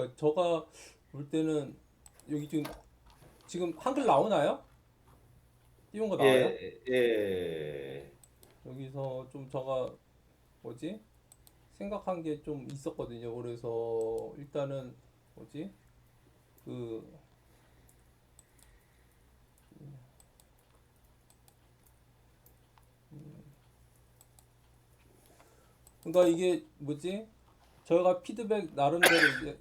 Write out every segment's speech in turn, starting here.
그러니까 제가 볼 때는 여기 지금 한글 나오나요? 띄운 거 나와요? 예, 예, 여기서 좀 제가 뭐지? 생각한 게 좀 있었거든요. 그래서 일단은 뭐지? 그 그러니까 이게 뭐지? 저희가 피드백 나름대로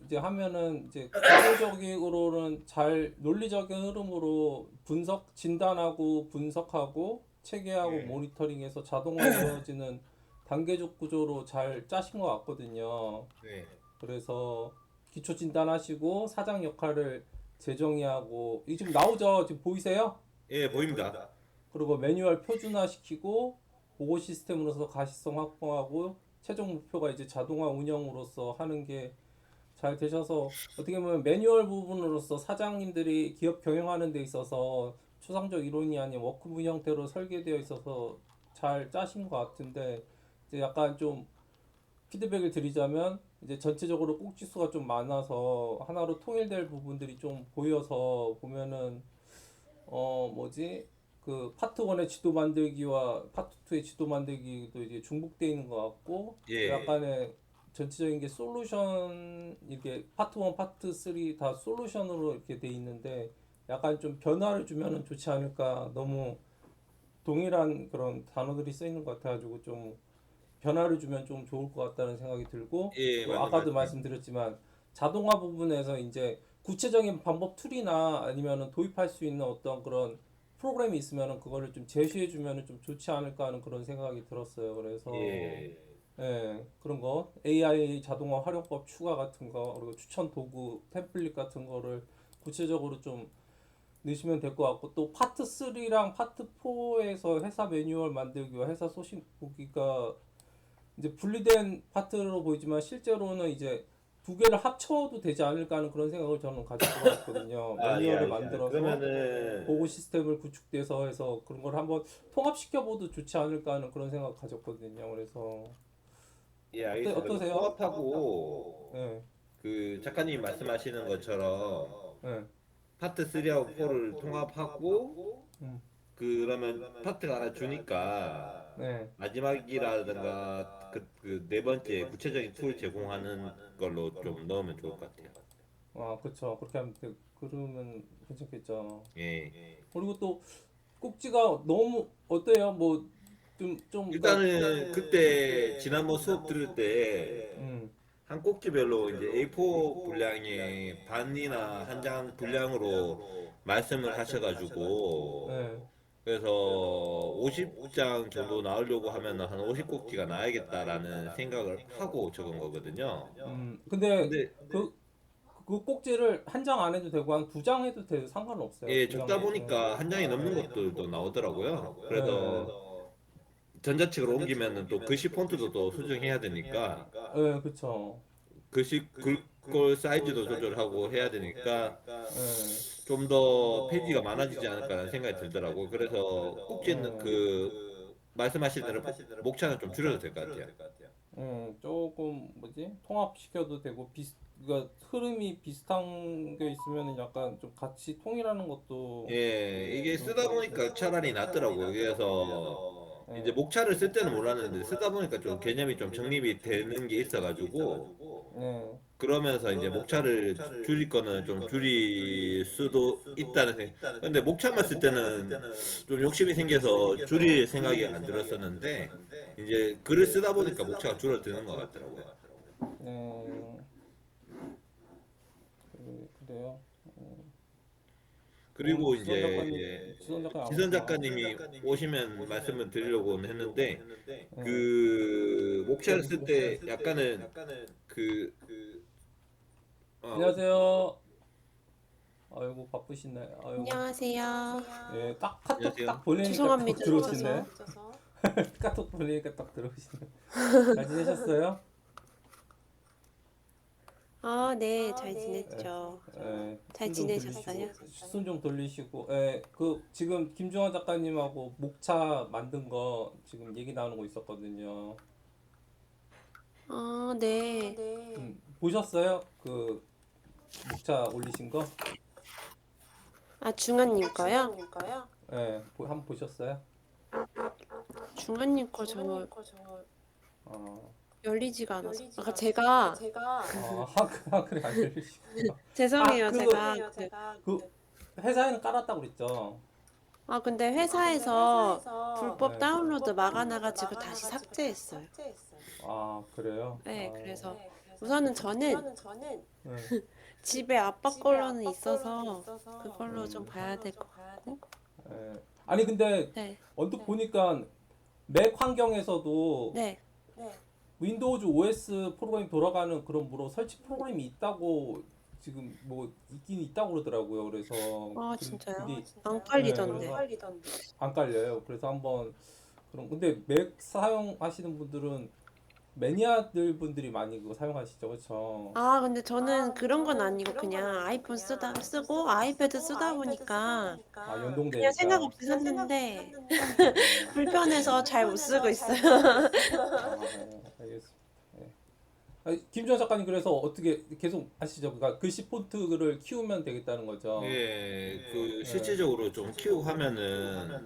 이제 하면은 이제 구조적으로는 잘 논리적인 흐름으로 분석 진단하고 분석하고 체계하고 예, 모니터링해서 자동화 이루어지는 단계적 구조로 잘 짜신 것 같거든요. 네. 그래서 기초 진단하시고 사장 역할을 재정의하고 이 지금 나오죠? 지금 보이세요? 예, 보입니다. 그리고 매뉴얼 표준화시키고 보고 시스템으로서 가시성 확보하고 최종 목표가 이제 자동화 운영으로서 하는 게 잘 되셔서 어떻게 보면 매뉴얼 부분으로서 사장님들이 기업 경영하는 데 있어서 추상적 이론이 아닌 워크북 형태로 설계되어 있어서 잘 짜신 것 같은데 이제 약간 좀 피드백을 드리자면 이제 전체적으로 꼭지수가 좀 많아서 하나로 통일될 부분들이 좀 보여서 보면은 뭐지? 그 파트 1의 지도 만들기와 파트 2의 지도 만들기도 이제 중복되어 있는 것 같고 또 예, 약간의 전체적인 게 솔루션 이게 파트 1, 파트 3 다 솔루션으로 이렇게 돼 있는데 약간 좀 변화를 주면은 좋지 않을까. 너무 동일한 그런 단어들이 쓰 있는 것 같아가지고 좀 변화를 주면 좀 좋을 것 같다는 생각이 들고 예, 또 맞는 아까도 말씀. 말씀드렸지만 자동화 부분에서 이제 구체적인 방법 툴이나 아니면은 도입할 수 있는 어떤 그런 프로그램이 있으면은 그거를 좀 제시해 주면은 좀 좋지 않을까 하는 그런 생각이 들었어요. 그래서 예, 예, 그런 거 AI 자동화 활용법 추가 같은 거 그리고 추천 도구 템플릿 같은 거를 구체적으로 좀 넣으시면 될 것 같고 또 파트 3랑 파트 4에서 회사 매뉴얼 만들기와 회사 소식 보기가 이제 분리된 파트로 보이지만 실제로는 이제 두 개를 합쳐도 되지 않을까 하는 그런 생각을 저는 가지고 있거든요. 아, 예, 매뉴얼을 알겠습니다. 만들어서 보고 그러면은, 시스템을 구축돼서 해서 그런 걸 한번 통합시켜봐도 좋지 않을까 하는 그런 생각 가졌거든요. 그래서 예, 알겠습니다. 그 어떠세요? 통합하고, 예, 그 작가님 말씀하시는 것처럼, 예, 파트 3하고 4를 통합하고, 음, 그러면 파트가 하나 주니까, 네. 마지막이라든가, 그 네 번째 구체적인 툴 제공하는 걸로 좀 넣으면 좋을 것 같아요. 아, 그쵸. 그렇게 하면 그러면 괜찮겠죠. 예. 그리고 또 꼭지가 너무 어때요? 뭐 그러니까 일단은 그때 지난번 수업 들을 때 음, 한 꼭지별로 이제 A4 분량의 반이나 한 장 분량으로 말씀을 하셔가지고 네. 그래서 50장 정도 나오려고 하면 한 50꼭지가 나야겠다라는 생각을 하고 적은 거거든요. 근데 근데 그 꼭지를 한 장 안 해도 되고 한 두 장 해도 돼도 상관은 없어요. 예, 두 장. 적다 보니까 한 장이 넘는 것들도 나오더라고요. 그래서 예. 전자책으로 옮기면은 또 글씨 폰트도 또 수정해야 되니까 예, 그쵸. 글꼴 사이즈도 조절하고 해야 되니까 예. 좀 더 페이지가 많아지지 않을까라는 생각이 들더라고. 그래서 꼭지는 예. 말씀하신 대로 목차는 좀 줄여도 될 것 같아요. 조금 뭐지? 통합시켜도 되고 그러니까 흐름이 비슷한 게 있으면 약간 좀 같이 통일하는 것도 예, 이게 좋을 쓰다 것 같아요. 보니까 차라리 낫더라고요. 그래서 이제 목차를 쓸 때는 몰랐는데 쓰다 보니까 좀 개념이 좀 정립이 되는 게 있어가지고 예. 그러면서 이제 목차를 줄일 거는 좀 줄일 수도 있다는 생각. 근데 목차만 쓸 때는 좀 욕심이 생겨서 줄일 생각이 안 들었었는데 이제 글을 쓰다 보니까 목차가 줄어드는 것 같더라고요. 예. 그래요. 오늘 그리고 이제 지선 작가님 안 지선 오셨나? 작가님이 오시면 말씀을 드리려고는 했는데 예. 그 목차를 쓸 때 약간은 그 어, 안녕하세요. 아이고 바쁘시네. 아이고. 안녕하세요. 예, 딱 카톡 안녕하세요. 딱 보내니까 딱 죄송합니다. 들어오시네. 늦어서. 카톡 보내니까 딱 들어오시네. 잘 지내셨어요? 아, 네, 잘 예, 지냈죠. 예, 잘 지내셨어요? 숨 좀 돌리시고, 예, 그 지금 김종환 작가님하고 목차 만든 거 지금 얘기 나누고 있었거든요. 아, 네. 보셨어요? 그 목차 올리신 거? 아, 중환님 거요? 예, 한번 보셨어요? 중환님 거 저 어, 열리지가 않아서. 아까 제가 그래 안 열리시구나. 죄송해요. 아, 그 회사에는 깔았다고 그랬죠. 근데 회사에서 불법 네. 다운로드 막아놔가지고 다시 삭제했어요. 아, 그래요? 네, 아, 그래서 우선은 저는 네. 집에 아빠 걸로는 있어서 그걸로 좀 봐야 될 것 같고. 예. 아니 근데 네, 언뜻 보니까 맥 환경에서도 네. 윈도우즈 OS 프로그램 돌아가는 그런 설치 프로그램이 있다고 지금 뭐 있긴 있다고 그러더라고요. 그래서 아, 진짜요? 그게 안 깔리던데. 그래서 안 깔려요. 그래서 한번 근데 맥 사용하시는 분들은 매니아들 분들이 많이 그거 사용하시죠, 그렇죠? 근데 저는 그런 건 아니고 그냥 아이폰 쓰고 아이패드 쓰다 보니까 아, 그냥 연동되니까. 생각 없이 샀는데 불편해서 잘 못 쓰고 있어요. 알겠습니다. 예. 김주환 작가님 그래서 어떻게 계속 하시죠? 그러니까 글씨 폰트를 키우면 되겠다는 거죠. 예, 그 예. 실질적으로 좀 키우고 하면은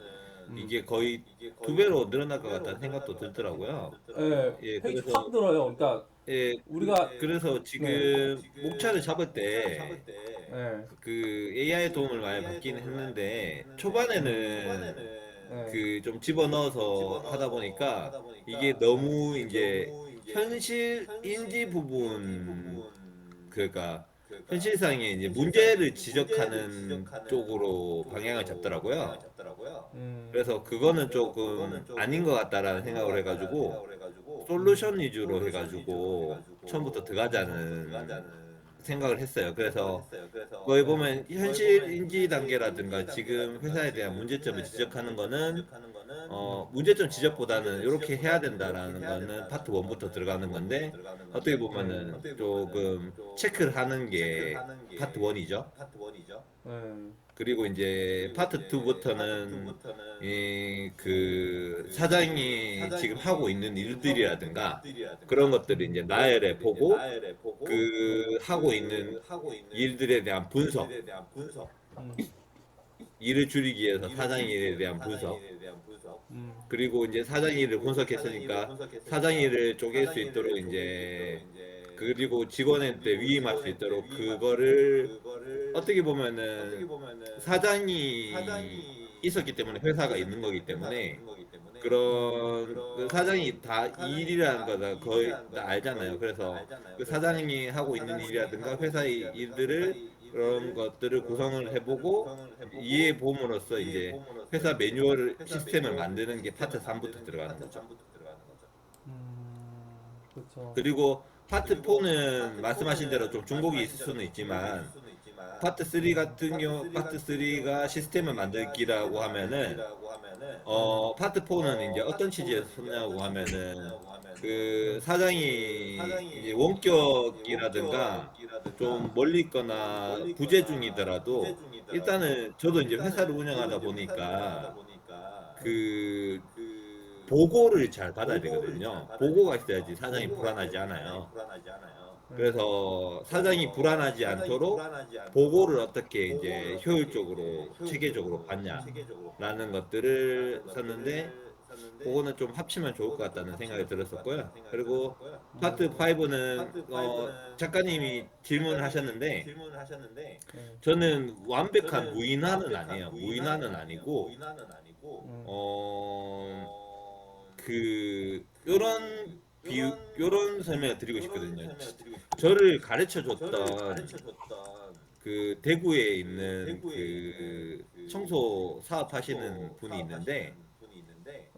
음. 이게 거의 2배로 늘어날 것 같다는 생각도 들더라고요. 예, 예, 페이지 그래서 확 늘어요. 그러니까 예, 우리가 그래서 지금 목차를 잡을 때 예, 그 AI 도움을 많이 받긴 했는데 초반에는 예, 그 좀 집어넣어서 하다 보니까 이게 너무 이제 현실 인지 부분 그러니까 현실상의 이제 문제를 지적하는 쪽으로 방향을 잡더라고요. 그래서 그거는 조금 아닌 것 같다라는 생각을 해가지고 솔루션 위주로 해가지고 처음부터 들어가자는 생각을 했어요. 그래서 거기 보면 현실 인지 단계라든가 지금 회사에 대한 문제점을 지적하는 거는 문제점 지적보다는 이렇게 해야 된다라는 거는 파트 1부터 들어가는 건데 어떻게 보면은 조금 체크를 하는 게 파트 1이죠. 예, 그리고 이제 파트 2부터는 이 그 사장이 지금 하고 있는 일들이라든가 그런 것들을 이제 나열해 보고 그 하고 있는 일들에 대한 분석, 음, 일을 줄이기 위해서 사장 일에 대한 분석, 음, 그리고 이제 사장 일을 분석했으니까 사장 일을 쪼갤 수 있도록 이제 그리고 직원한테 위임할 수 있도록 그거를 어떻게 보면은 사장이 있었기 때문에 회사가 있는 거기 때문에 그런 그 사장이 다 이 일이라는 거다 거의 다 알잖아요. 그래서 그 사장이 하고 있는 일이라든가 회사의 일들을 그런 것들을 구성을 해보고 이해해 봄으로써 이제 회사 매뉴얼 시스템을 만드는 게 파트 3부터 들어가는 거죠. 그렇죠. 그리고 파트 4는 말씀하신 대로 좀 중복이 있을 수는 있지만 파트 3 같은 경우 파트 3가 시스템을 만들기라고 하면은 파트 4는 이제 어떤 취지에서 썼냐고 하면은 그 사장이 이제 원격이라든가 좀 멀리 있거나 부재 중이더라도 일단은 저도 이제 회사를 운영하다 보니까 그 보고를 잘 받아야 되거든요. 보고가 있어야지 사장이 불안하지 않아요. 그래서 사장이 불안하지 않도록 보고를 어떻게 이제 효율적으로 체계적으로 받냐라는 것들을 썼는데 그거는 좀 합치면 좋을 것 같다는 생각이 들었었고요. 그리고 파트 5는 작가님이 질문을 하셨는데 저는 완벽한 무인화는 아니에요. 무인화는 아니고 그 요런 요런 설명을 드리고 싶거든요. 저를 가르쳐 줬던 그 대구에 있는 그 청소 사업하시는 분이 있는데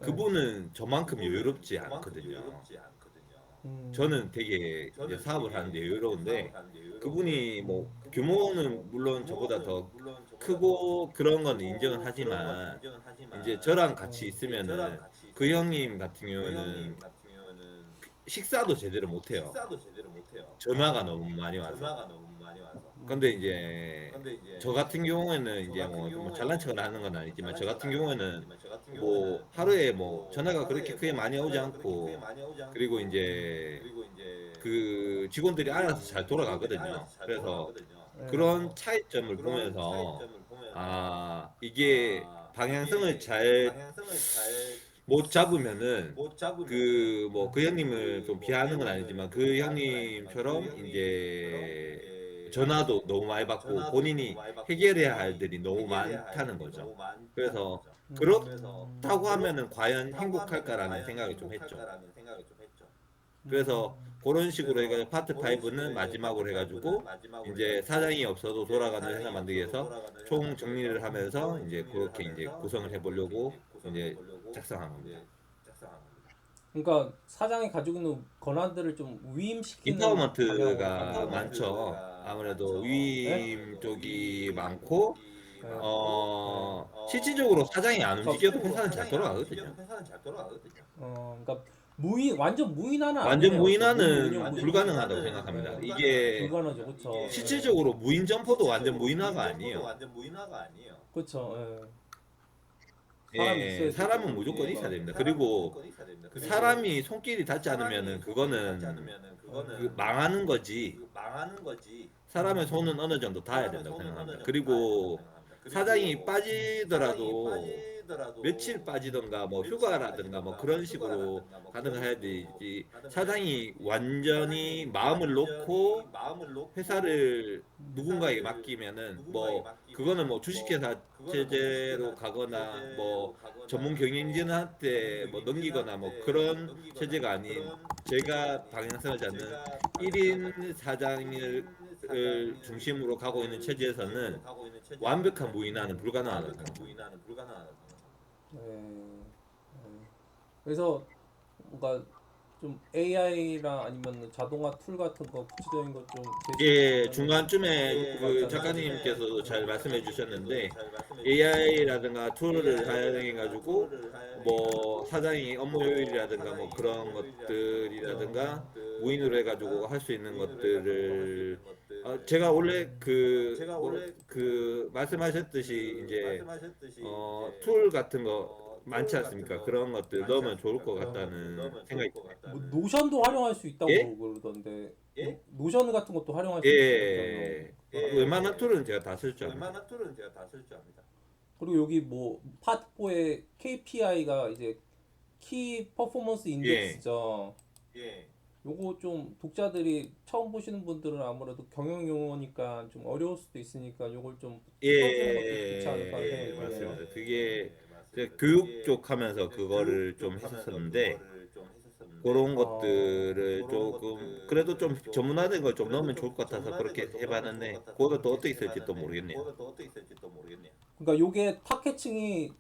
그분은 저만큼 여유롭지 않거든요. 저는 되게 이제 사업을 하는데 여유로운데 그분이 뭐 규모는 물론 저보다 더 크고 그런 건 인정은 하지만 이제 저랑 같이 있으면은 그 형님 같은 경우는 식사도 제대로 못 해요. 전화가 너무 많이 와서. 근데 이제 저 같은 경우에는 이제 뭐 잘난 척을 하는 건 아니지만 저 같은 경우에는 뭐 하루에 뭐 전화가 그렇게 크게 많이 오지 않고 그리고 이제 그 직원들이 알아서 잘 돌아가거든요. 그래서 그런 차이점을 보면서 이게 방향성을 잘 못 잡으면은 그 뭐 그 형님을 좀 비하하는 건 아니지만 그 형님처럼 이제 전화도 너무 많이 받고 본인이 해결해야 할 일이 너무 많다는 거죠. 그래서 그렇다고 하면은 과연 행복할까라는 생각을 좀 했죠. 그래서 그런 식으로 해가지고 파트 5는 마지막으로 해가지고 이제 사장이 없어도 돌아가는 회사 만들기 위해서 총 정리를 하면서 이제 그렇게 이제 구성을 해보려고 이제 작성한 겁니다. 그러니까 사장이 가지고 있는 권한들을 좀 위임시키는 방향으로 인파워먼트가 가는 많죠. 거예요. 아무래도 네? 위임 쪽이 많고 네. 실질적으로 사장이 안 그러니까, 움직여도 회사는 잘 돌아가거든요. 그러니까 완전 무인화는 안 완전 되네요. 운영 무인화는 구조가. 불가능하다고 생각합니다. 네. 이게 불가능하죠, 그렇죠. 실질적으로 무인 점포도 완전 무인화가 아니에요. 그렇죠. 예. 사람이 예, 있어야죠. 사람은 무조건 있어야 됩니다. 그리고 사람이 손길이 닿지 않으면은 그거는 그 망하는 거지. 사람의 손은 어느 정도 닿아야 된다고 생각합니다. 그리고 사장이 빠지더라도 며칠 빠지던가 뭐 휴가라든가 뭐 그런 식으로 가능해야 되지. 사장이 완전히 마음을 놓고 회사를 누군가에게 맡기면은 뭐 그거는 뭐 주식회사 체제로 가거나 뭐 전문 경영진한테 뭐 넘기거나 뭐 그런 체제가 아닌 제가 방향성을 잡는 1인 사장을 중심으로 가고 있는 체제에서는 완벽한 무인화는 불가능하다고 생각합니다. 예. 예. 그래서 뭔가 좀 AI랑 아니면 자동화 툴 같은 거 구체적인 거 좀 예, 제시해주면 중간쯤에 좋을 그 것 같지 않아요? 작가님께서도 잘 말씀해 주셨는데 AI라든가 툴을 활용해 가지고 뭐 사장이 업무 효율이라든가 뭐 그런 것들이라든가 무인으로 해 가지고 할 수 있는 것들을 제가 원래 그 말씀하셨듯이 이제 툴 같은 거 많지 않습니까? 그런 것들 넣으면 좋을 것 같다는 생각이 듭니다. 뭐 노션도 활용할 수 예? 있다고 그러던데 노션 같은 것도 활용할 수 있다고요. 예. 웬만한 툴은 제가 다 쓸 줄 압니다. 그리고 여기 뭐 파트 4의 KPI가 이제 키 퍼포먼스 예. 인덱스죠. 요거 좀 독자들이 처음 보시는 분들은 아무래도 경영 용어니까 좀 어려울 수도 있으니까 요걸 좀 풀어주는 것도 좋지 않을까 하는 생각이 드네요. 맞습니다. 그게 제가 교육 쪽 하면서 그거를 좀 했었었는데 그런 것들을 조금 그래도 좀 전문화된 걸 좀 넣으면 좋을 것 같아서 그렇게 해봤는데 그거는 또 어떻게 쓸지 또 모르겠네요. 그러니까 요게 타겟층이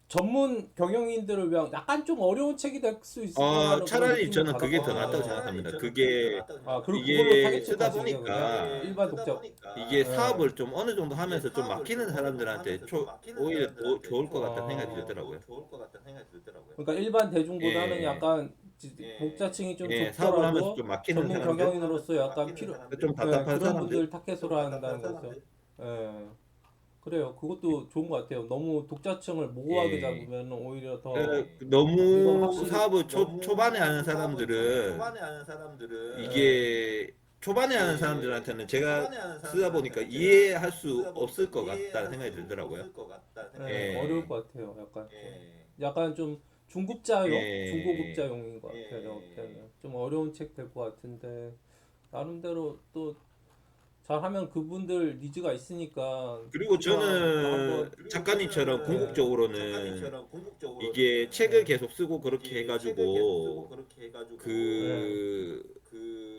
전문 경영인들을 위한 약간 좀 어려운 책이 될 수 있을 거라는 그런 차라리 느낌을 저는 그게 더 낫다고 받았거든요. 생각합니다. 그게 그리고 그걸로 이게 타겟층 쓰다 가시네요, 그냥 보니까 일반 독자. 이게 네. 사업을 좀 어느 정도 하면서 좀 막히는 사람들한테 오히려 더 좋을 것 같다는 생각이 어, 들더라고요. 그러니까 일반 대중보다는 예, 약간 독자층이 좀 예, 사업을 하면서 좁더라도 좀 막히는 전문 사람들, 경영인으로서 약간 좀 네, 답답한 그런 사람들, 분들 타겟으로 한다는 거죠. 예. 그래요. 그것도 좋은 것 같아요. 너무 독자층을 모호하게 예. 잡으면 오히려 더 이건 너무 확실히 사업을 초반에 하는 사람들은 이게 초반에 하는 사람들한테는 제가 쓰다 보니까 이해할 수 없을 것 같다는 생각이 들더라고요. 어려울 예, 것 같아요. 약간 좀 중급자용, 예. 중고급자용인 것 같아요. 제가 볼 때는 좀 어려운 책 될 것 같은데 나름대로 또 잘하면 그분들 니즈가 있으니까 그리고 또 저는 한번 작가님처럼 궁극적으로는 이게 책을 계속 쓰고 그렇게 해가지고 네. 그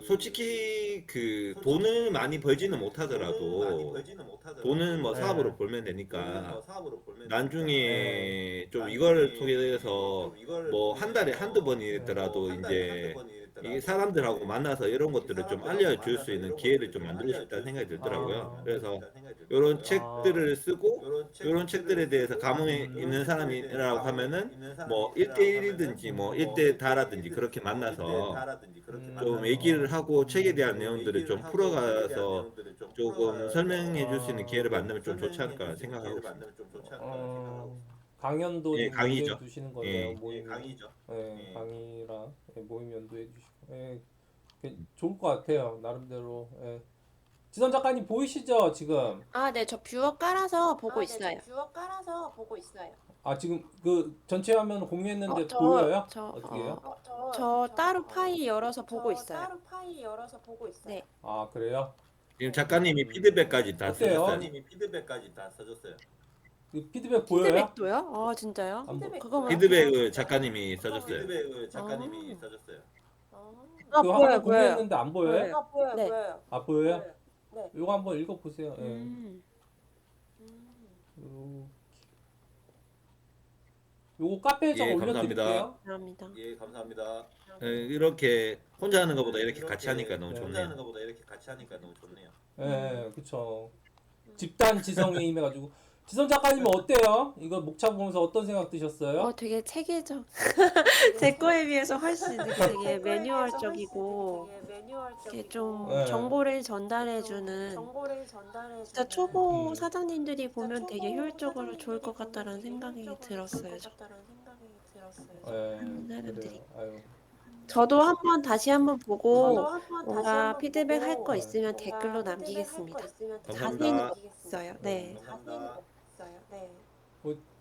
솔직히 그 돈을 많이 벌지는 못하더라도 돈은 뭐 사업으로 벌면 되니까 네. 나중에 좀 이걸 통해서 뭐 한 달에 한두 번이더라도 이제 이 사람들하고 만나서 이런 것들을 좀 알려줄 수 있는 기회를 좀 만들고 싶다는 생각이 들더라고요. 아, 그래서 이런 아, 책들을 쓰고 이런 책들에 대해서 감흥이 있는 사람이라고 하면은 뭐 1대1이든지 뭐 1대 다라든지 그렇게 만나서 좀 얘기를 하고 책에 대한 내용들을 좀 풀어가서 조금 설명해 줄 수 있는 기회를 만들면 좀 좋지 않을까 생각하고 있습니다. 어, 강연도 예, 좀 연두해 강의죠. 두시는 거네요, 예. 모임이. 강의랑 모임 연두해 주시고. 좋을 것 같아요. 나름대로. 예. 지선 작가님 보이시죠? 지금. 아, 네, 저 뷰어 깔아서 보고 있어요. 아, 지금 그 전체 화면 공유했는데 저, 보여요? 저, 어떻게 해요? 저 따로 파일 열어서 보고 있어요. 네. 아, 그래요? 지금 작가님이 피드백까지 다 어때요? 써줬어요. 이 피드백 보여요? 피드백도요? 아, 진짜요? 안 보- 그거만. 피드백을 작가님이 써줬어요. 아, 그 화면 보여요, 보여요. 공유했는데 안 보여요? 네. 아, 보여요? 이거 한번 읽어보세요. 예. 음. 요거 카페에 좀 예, 올려드릴게요. 감사합니다. 이렇게 혼자 하는 것보다 이렇게 같이 하니까 너무 네. 좋네요. 예, 그쵸. 집단 지성에 임해가지고. 지선 작가님은 어때요? 이거 목차 보면서 어떤 생각 드셨어요? 되게 체계적. 제 거에 비해서 훨씬 되게 매뉴얼적이고, 이렇게 좀 네. 정보를 전달해주는, 진짜 초보 사장님들이 보면 되게 효율적으로 좋을 것 같다라는 생각이 들었어요. 예, 하는 사람들이. 그래요. 아유. 저도 다시 한번 보고 뭔가 피드백 할 거 네. 있으면 댓글로 남기겠습니다. 자세히는 감사합니다. 없어요. 네.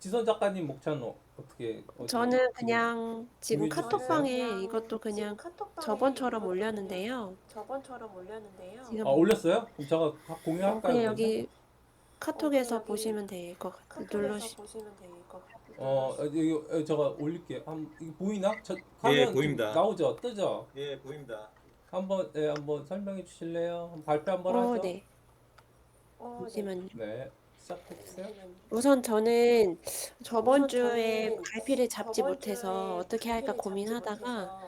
지선 작가님 목차는 어떻게? 저는 그냥 지금 공유해 주실 수 카톡방에 이것도 그냥 저번처럼 올렸는데요. 지금 올렸어요? 그럼 제가 공유할까요? 그냥 그러면? 여기 카톡에서 보시면 될 것 같아요. 이거 제가 올릴게요. 이거 보이나? 예, 화면 보입니다. 나오죠? 뜨죠? 한번 설명해 주실래요? 발표 한번 하죠. 네. 잠시만요. 네, 시작해주세요. 우선 저는 저번 주에 갈피를 잡지 못해서 어떻게 할까 고민하다가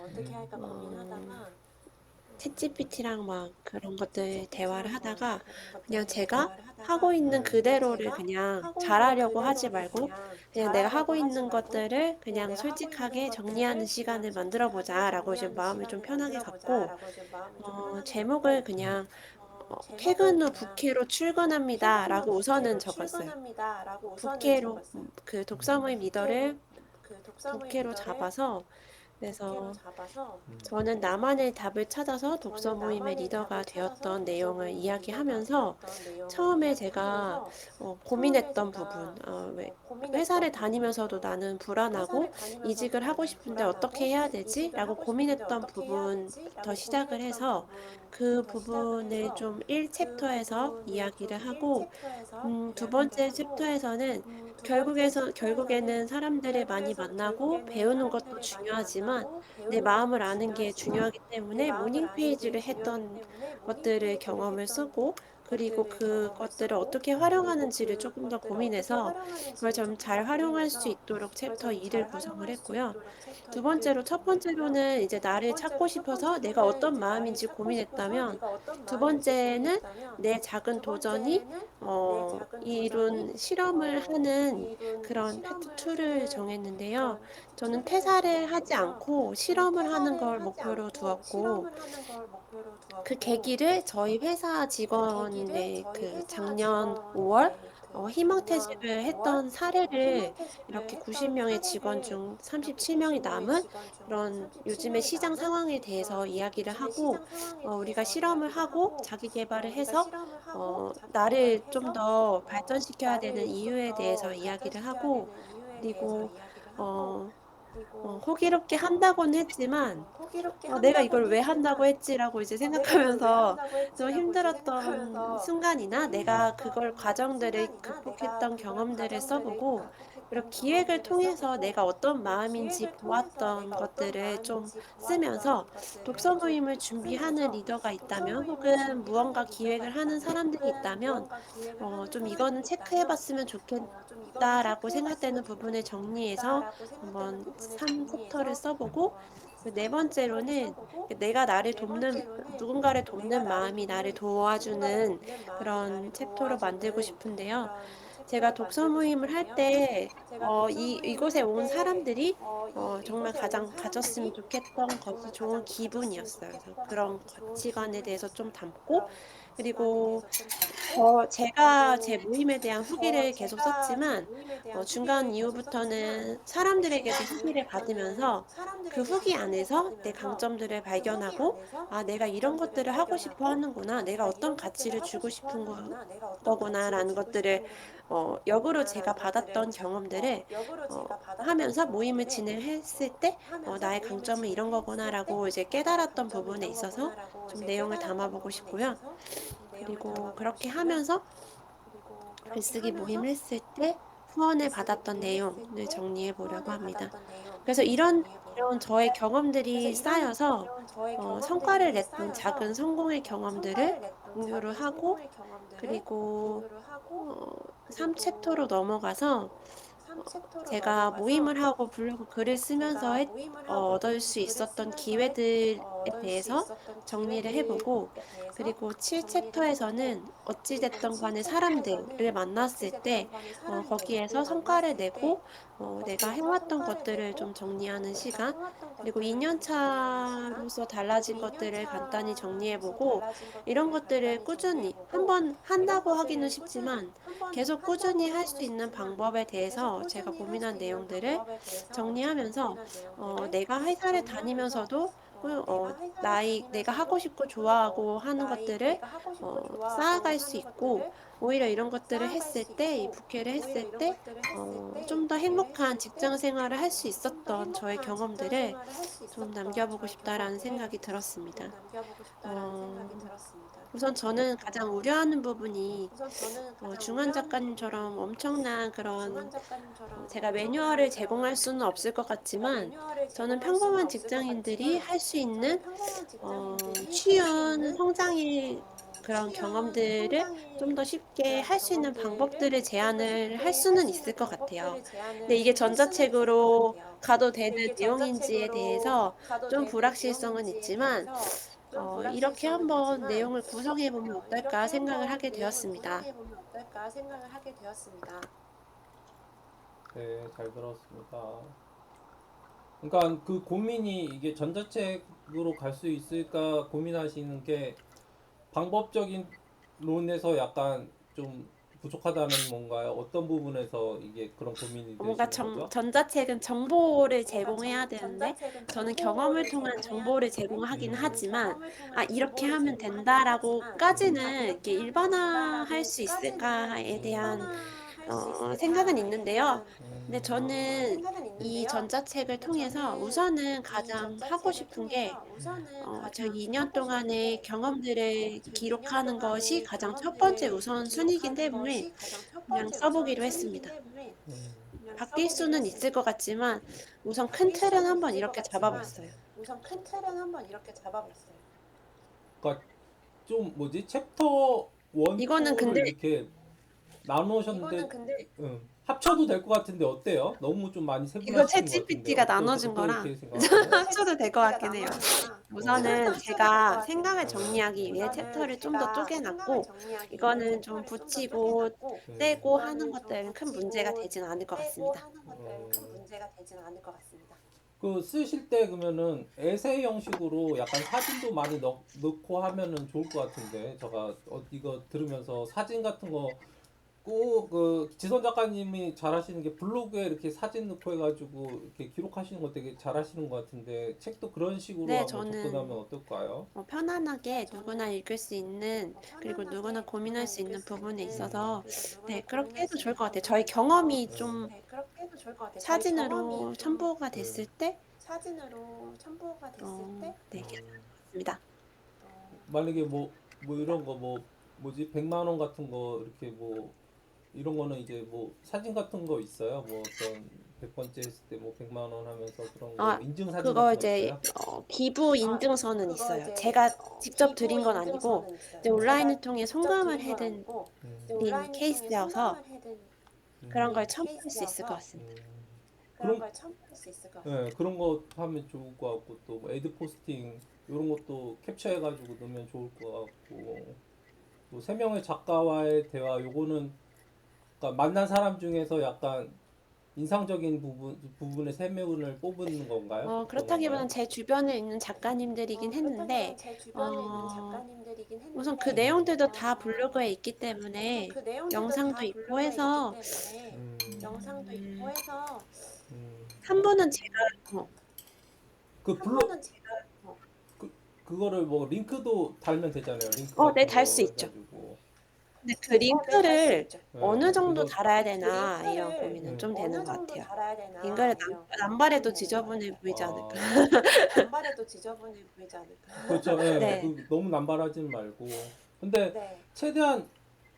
챗GPT랑 막 그런 것들 대화를 하다가 그냥 제가 하고 있는 그대로를 그냥 잘하려고 하지 말고 그냥 내가 하고 있는 것들을 그냥 솔직하게 정리하는 시간을 만들어 보자라고 지금 마음을 좀 편하게 갖고 제목을 그냥 퇴근 후 부캐로 출근합니다라고 우선은 적었어요. 부캐로 그 독서 모임 리더를 부캐로 잡아서 그래서 저는 나만의 답을 찾아서 독서 모임의 리더가 되었던 내용을 이야기하면서 처음에 제가 고민했던 부분, 왜 회사를 다니면서도 나는 불안하고 이직을 하고 싶은데 어떻게 해야 되지? 라고 고민했던 부분부터 시작을 해서 그 부분을 좀 1챕터에서 이야기를 하고 두 번째 챕터에서는 결국에는 사람들을 많이 만나고 배우는 것도 중요하지만 내 마음을 아는 게 중요하기 때문에 모닝 페이지를 했던 것들을 경험을 쓰고 그리고 그것들을 어떻게 활용하는지를 조금 더 고민해서 그걸 좀 잘 활용할 수 있도록 챕터 2를 구성을 했고요. 첫 번째로는 이제 나를 찾고 싶어서 내가 어떤 마음인지 고민했다면 두 번째는 내 작은 도전이 이룬 실험을 하는 그런 파트 2를 정했는데요. 저는 퇴사를 하지 않고 실험을 하는 걸 목표로 두었고 그 계기를 저희 회사 직원인데 그 작년 5월 희망퇴직을 했던 사례를 이렇게 90명의 직원 중 37명이 남은 그런 요즘의 시장 상황에 대해서 이야기를 하고 우리가 실험을 하고 자기 개발을 해서 나를 좀 더 발전시켜야 되는 이유에 대해서 이야기를 하고 그리고 호기롭게 한다고는 했지만 내가 이걸 왜 한다고 했지라고 이제 생각하면서 좀 힘들었던 순간이나 내가 그걸 과정들을 극복했던 경험들을 써보고 그리고 기획을 통해서 내가 어떤 마음인지 보았던 것들을 좀 쓰면서 독서 모임을 준비하는 리더가 있다면 혹은 무언가 기획을 하는 사람들이 있다면 좀 이거는 체크해봤으면 좋겠다라고 생각되는 부분을 정리해서 한번 3챕터를 써보고 네 번째로는 내가 누군가를 돕는 마음이 나를 도와주는 그런 챕터로 만들고 싶은데요. 제가 독서 모임을 할 때, 이곳에 온 사람들이 정말 가장 가졌으면 좋겠던 것이 좋은 기분이었어요. 그래서 그런 가치관에 대해서 좀 담고, 그리고 제가 제 모임에 대한 후기를 계속 썼지만, 중간 이후부터는 사람들에게서 후기를 받으면서 그 후기 안에서 내 강점들을 발견하고, 아, 내가 이런 것들을 하고 싶어 하는구나, 내가 어떤 가치를 주고 싶은 거구나라는 것들을 역으로 제가 받았던 경험들을 하면서 모임을 진행했을 때 나의 강점은 이런 거구나라고 이제 깨달았던 부분에 있어서 좀 내용을 담아보고 싶고요. 그리고 그렇게 하면서 글쓰기 모임을 했을 때 후원을 받았던 내용을 정리해 보려고 합니다. 그래서 이런 저의 경험들이 쌓여서 성과를 냈던 작은 성공의 경험들을 공유를 하고, 그리고 3챕터로 넘어가서 제가 모임을 하고 블로그 글을 쓰면서 얻을 수 있었던 기회들에 대해서 정리를 해보고, 그리고 7챕터에서는 어찌됐든 간에 사람들을 만났을 때 거기에서 성과를 내고 내가 해왔던 것들을 좀 정리하는 시간, 그리고 2년차로서 달라진 것들을 간단히 정리해보고, 이런 것들을 꾸준히 한번 한다고 하기는 쉽지만 계속 꾸준히 할 수 있는 방법에 대해서 제가 고민한 내용들을 정리하면서 내가 회사를 다니면서도 내가 하고 싶고 좋아하고 하는 것들을 쌓아갈 수 있고, 오히려 이런 것들을 했을 때, 이 부캐를 했을 때, 좀 더 행복한 직장 생활을 할 수 있었던 저의 경험들을 좀 남겨보고 싶다라는 생각이 들었습니다. 우선 저는 가장 우려하는 부분이 중환 작가님처럼 엄청난 그런 제가 매뉴얼을 제공할 수는 없을 것 같지만, 저는 평범한 직장인들이 할 수 있는 쉬운 성장의 그런 경험들을 좀 더 쉽게 할 수 있는 방법들을 제안을 할 수는 있을 것 같아요. 근데 이게 전자책으로 가도 되는 내용인지에 대해서 좀 불확실성은 있지만, 이렇게 한번 내용을 구성해 보면 어떨까 생각을 하게 되었습니다. 네, 잘 들었습니다. 그러니까 그 고민이 이게 전자책으로 갈 수 있을까 고민하시는 게 방법적인 론에서 약간 좀 부족하다는 뭔가요? 어떤 부분에서 이게 그런 고민이 뭔가 되시는 거죠? 전자책은 정보를 제공해야 되는데, 저는 경험을 통한 정보를 제공하긴 음, 하지만, 아, 이렇게 하면 된다라고까지는 이렇게 일반화할 수 있을까에 대한 생각은 있는데요. 근데 저는 이 전자책을 통해서 우선은 가장 하고 싶은 게, 저 2년 동안의 경험들을 기록하는 것이 가장 첫 번째 우선순위이기 때문에 그냥 써보기로 했습니다. 음. 바뀔 수는 있을 것 같지만 우선 큰 틀은 한번 이렇게 잡아봤어요. 그러니까 좀 뭐지? 챕터 1, 이거는 2를 근데 이렇게 나누셨는데 합쳐도 될 것 같은데 어때요? 너무 좀 많이 이거 세분화시킨 것 같은데 챗GPT가 나눠준 거랑 어떻게 생각하세요? 합쳐도 될 것 같긴 해요. 우선은 제가 생각을 정리하기 위해 챕터를 좀 더 쪼개놨고, 이거는 좀 붙이고 떼고 하는 것들은 큰 문제가 되진 않을 것 같습니다. 그 쓰실 때 그러면은 에세이 형식으로 약간 사진도 많이 넣고 하면은 좋을 것 같은데 제가 이거 들으면서 사진 같은 거 꼭 그 지선 작가님이 잘하시는 게 블로그에 이렇게 사진 넣고 해가지고 이렇게 기록하시는 거 되게 잘하시는 것 같은데 책도 그런 식으로 네, 한번 접근하면 저는 어떨까요? 편안하게 누구나 읽을 수 있는, 그리고 누구나 고민할 수 있는 부분에 있어서 네, 그렇게 해도 좋을 것 같아요. 저희 경험이 좀 사진으로 첨부가 됐을 때 네, 괜찮습니다. 만약에 뭐 이런 거 뭐지 100만 원 같은 거 이렇게 뭐 이런 거는 이제 뭐 사진 같은 거 있어요? 뭐 어떤 100번째 했을 때 뭐 100만 원 하면서 그런 거 아, 인증 사진 그거 같은 거 이제 있어요? 기부 인증서는 있어요. 제가 직접 드린 건 아니고 이제 온라인을 통해 송금을 해드린 케이스여서 그런 걸 첨부할 수 있을 것 같습니다. 그런 네, 그런 거 하면 좋을 것 같고 또뭐 애드 포스팅 이런 것도 캡처해가지고 넣으면 좋을 것 같고 또 세 명의 작가와의 대화 요거는 그러니까 만난 사람 중에서 약간 인상적인 부분의 세 명을 뽑은 건가요? 어떤 건가요? 그렇다기보다는 제 주변에 있는 작가님들이긴 했는데, 우선 그 내용들도 다 블로그에 있기 때문에 영상도 있고 해서 영상도 있고 해서 음. 한 분은 제가 그 한 블로 분은 제가 그거를 뭐 링크도 달면 되잖아요. 링크 네, 같은 달 수 거 있죠. 해가지고. 근데 그 링크를 어느 정도 그거 달아야 되나 이런 고민은 좀 되는 것 같아요. 링크를 남발해도 지저분해 보이지 않을까? 남발해도 지저분해 보이지 않을까? 그렇죠. 예. 네. 그 너무 남발하진 말고. 근데 최대한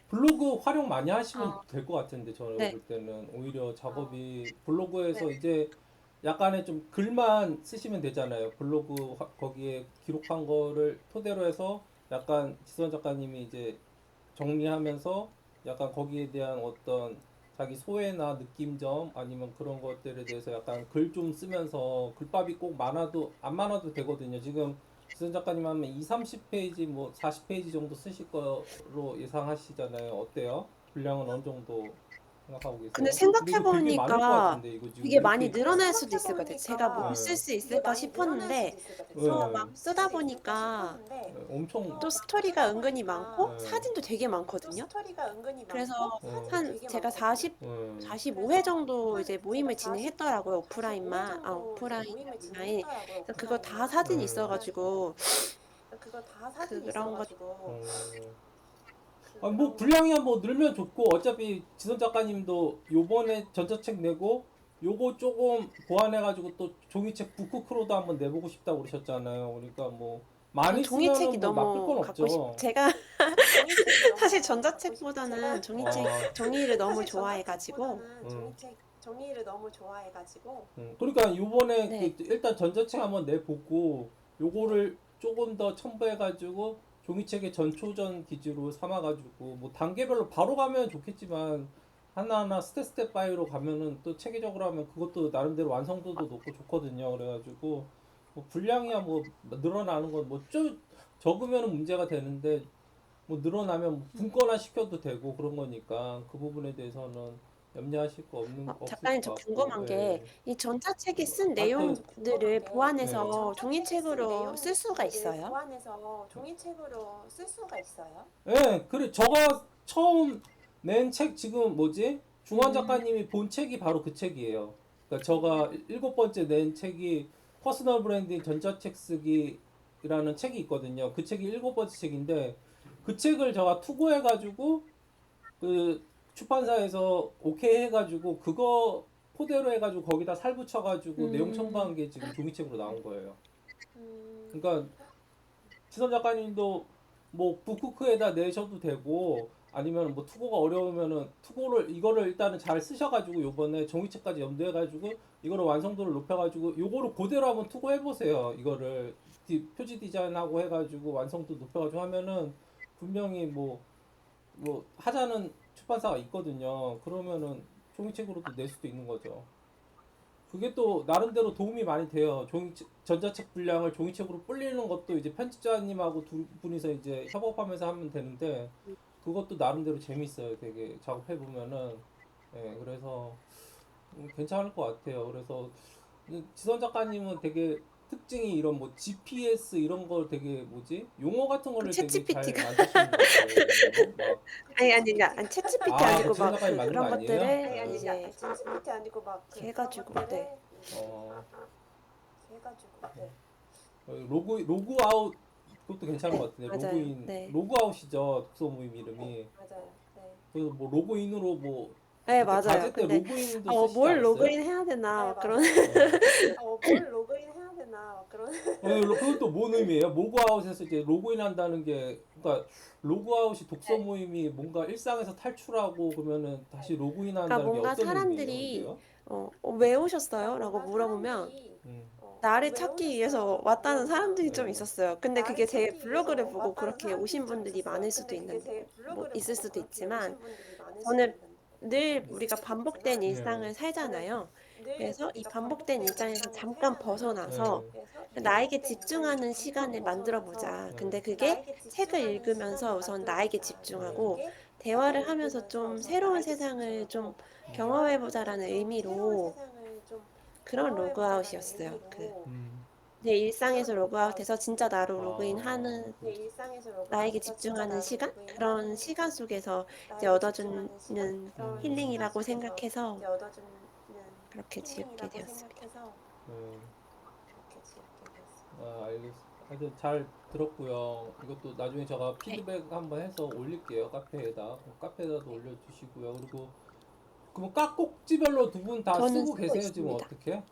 블로그 활용 많이 하시면 될 것 같은데 저는 네. 볼 때는 오히려 작업이 블로그에서 이제 약간의 좀 글만 쓰시면 되잖아요. 블로그 거기에 기록한 거를 토대로 해서 약간 지선 작가님이 이제 정리하면서 약간 거기에 대한 어떤 자기 소회나 느낌점 아니면 그런 것들에 대해서 약간 글 좀 쓰면서 글밥이 꼭 많아도 안 많아도 되거든요. 지금 지선 작가님 하면 2, 30페이지 뭐 40페이지 정도 쓰실 거로 예상하시잖아요. 어때요? 분량은 어느 정도 생각하고 계세요? 근데 이거 되게 많을 것 생각해보니까 같은데 이거 지금 이게 많이 이렇게 늘어날 수도 있을 것 같아요. 제가 못 쓸 수 있을까 싶었는데 막 쓰다 보니까 엄청 또 스토리가 은근히 많고 네. 사진도 되게 많거든요. 그래서 제가 음. 45회 정도 이제 모임을 진행했더라고요. 오프라인, 온라인. 그래서 그거 다 사진이 있어가지고 그런 것 뭐 분량이 뭐 늘면 좋고 어차피 지선 작가님도 요번에 전자책 내고 요거 조금 보완해가지고 또 종이책 북크크로도 한번 내보고 싶다고 그러셨잖아요. 그러니까 뭐 많이 종이책이 쓰면은 뭐 나쁠 건 너무 갖고 없죠. 제가 사실 전자책보다는 종이를 너무 좋아해가지고 그러니까 요번에 네. 일단 전자책 한번 내보고 요거를 조금 더 첨부해가지고 종이책의 전초전 기지로 삼아가지고 뭐 단계별로 바로 가면 좋겠지만 하나하나 스텝 바이로 가면은 또 체계적으로 하면 그것도 나름대로 완성도도 높고 좋거든요. 그래가지고 뭐 분량이야 뭐 늘어나는 건 뭐 적으면 문제가 되는데 뭐 늘어나면 뭐 분권화 시켜도 되고 그런 거니까 그 부분에 대해서는 염려하실 거 없을 작가님, 것 저 같고. 궁금한 게 예. 이 전자책이 쓴 하여튼 내용들을 보완해서 종이책으로 쓸 수가 있어요? 예, 그래 저가 처음 낸 책 지금 뭐지? 중환 작가님이 본 책이 바로 그 책이에요. 그러니까 저가 7번째 낸 책이 퍼스널 브랜딩 전자책 쓰기라는 책이 있거든요. 그 책이 7번째 책인데 그 책을 제가 투고해가지고 그 출판사에서 오케이 해가지고 그거 토대로 해가지고 거기다 살 붙여가지고 내용 첨부한 게 지금 종이책으로 나온 거예요. 그러니까 지선 작가님도 뭐 북쿠크에다 내셔도 되고 아니면 뭐 투고가 어려우면은 투고를 이거를 일단은 잘 쓰셔가지고 요번에 종이책까지 염두해가지고 이거를 완성도를 높여가지고 요거를 그대로 한번 투고 해보세요. 이거를 표지 디자인하고 해가지고 완성도 높여가지고 하면은 분명히 뭐 하자는 출판사가 있거든요. 그러면은 종이책으로도 낼 수도 있는 거죠. 그게 또 나름대로 도움이 많이 돼요. 전자책 분량을 종이책으로 불리는 것도 이제 편집자님하고 두 분이서 이제 협업하면서 하면 되는데 그것도 나름대로 재밌어요. 되게 작업해 보면은 그래서 괜찮을 것 같아요. 그래서 지선 작가님은 되게 특징이 이런 뭐 GPS 이런 걸 되게 뭐지 용어 같은 그 거를 되게 잘 챗GPT가 만드시는 것 같아요. 막 아니 챗GPT 아니고 지선 막 작가님 만든 거 그런 아니에요? 것들을 이제 해가지고 네. 어, 로그아웃 그것도 괜찮은 것 같은데 맞아요. 네. 로그아웃이죠 독서 모임 이름이. 그래서 뭐 로그인으로 뭐 네, 그때 맞아요. 과제 때 근데 로그인도 쓰시지 뭘 않았어요? 로그인 해야 되나 막 그런 그것도 뭔 의미예요? 로그아웃에서 이제 로그인 한다는 게 그러니까 로그아웃이 독서 모임이 뭔가 일상에서 탈출하고 그러면은 다시 로그인 그러니까 한다는 게 뭔가 어떤 의미예요? 사람들이 그게요? 왜 오셨어요? 라고 물어보면 음. 나를 찾기 위해서 왔다는 사람들이 좀 네. 있었어요. 근데 그게 제 블로그를 보고 그렇게 오신 분들이 많을 수도 있는데, 뭐 있을 수도 있지만, 저는 늘 우리가 반복된 일상을 살잖아요. 그래서 이 반복된 일상에서 잠깐 벗어나서 나에게 집중하는 시간을 만들어 보자. 근데 그게 책을 읽으면서 우선 나에게 집중하고 대화를 하면서 좀 새로운 세상을 좀 경험해 보자라는 의미로 그런 로그아웃이었어요. 음. 내 일상에서 로그아웃해서 진짜 나로 아, 로그인하는 그, 나에게 집중하는 시간? 그런 시간 속에서 이제 얻어주는 힐링이라고 생각해서 그렇게 지었게 되었습니다. 네. 알겠습니다. 하여튼 잘 들었고요. 이것도 나중에 제가 네, 피드백 한번 해서 올릴게요. 카페에다. 카페에다도 올려주시고요. 그리고 그럼 깍꼭지별로 두 분 다 저는 쓰고 쓰고 계세요? 지금 있습니다. 어떻게?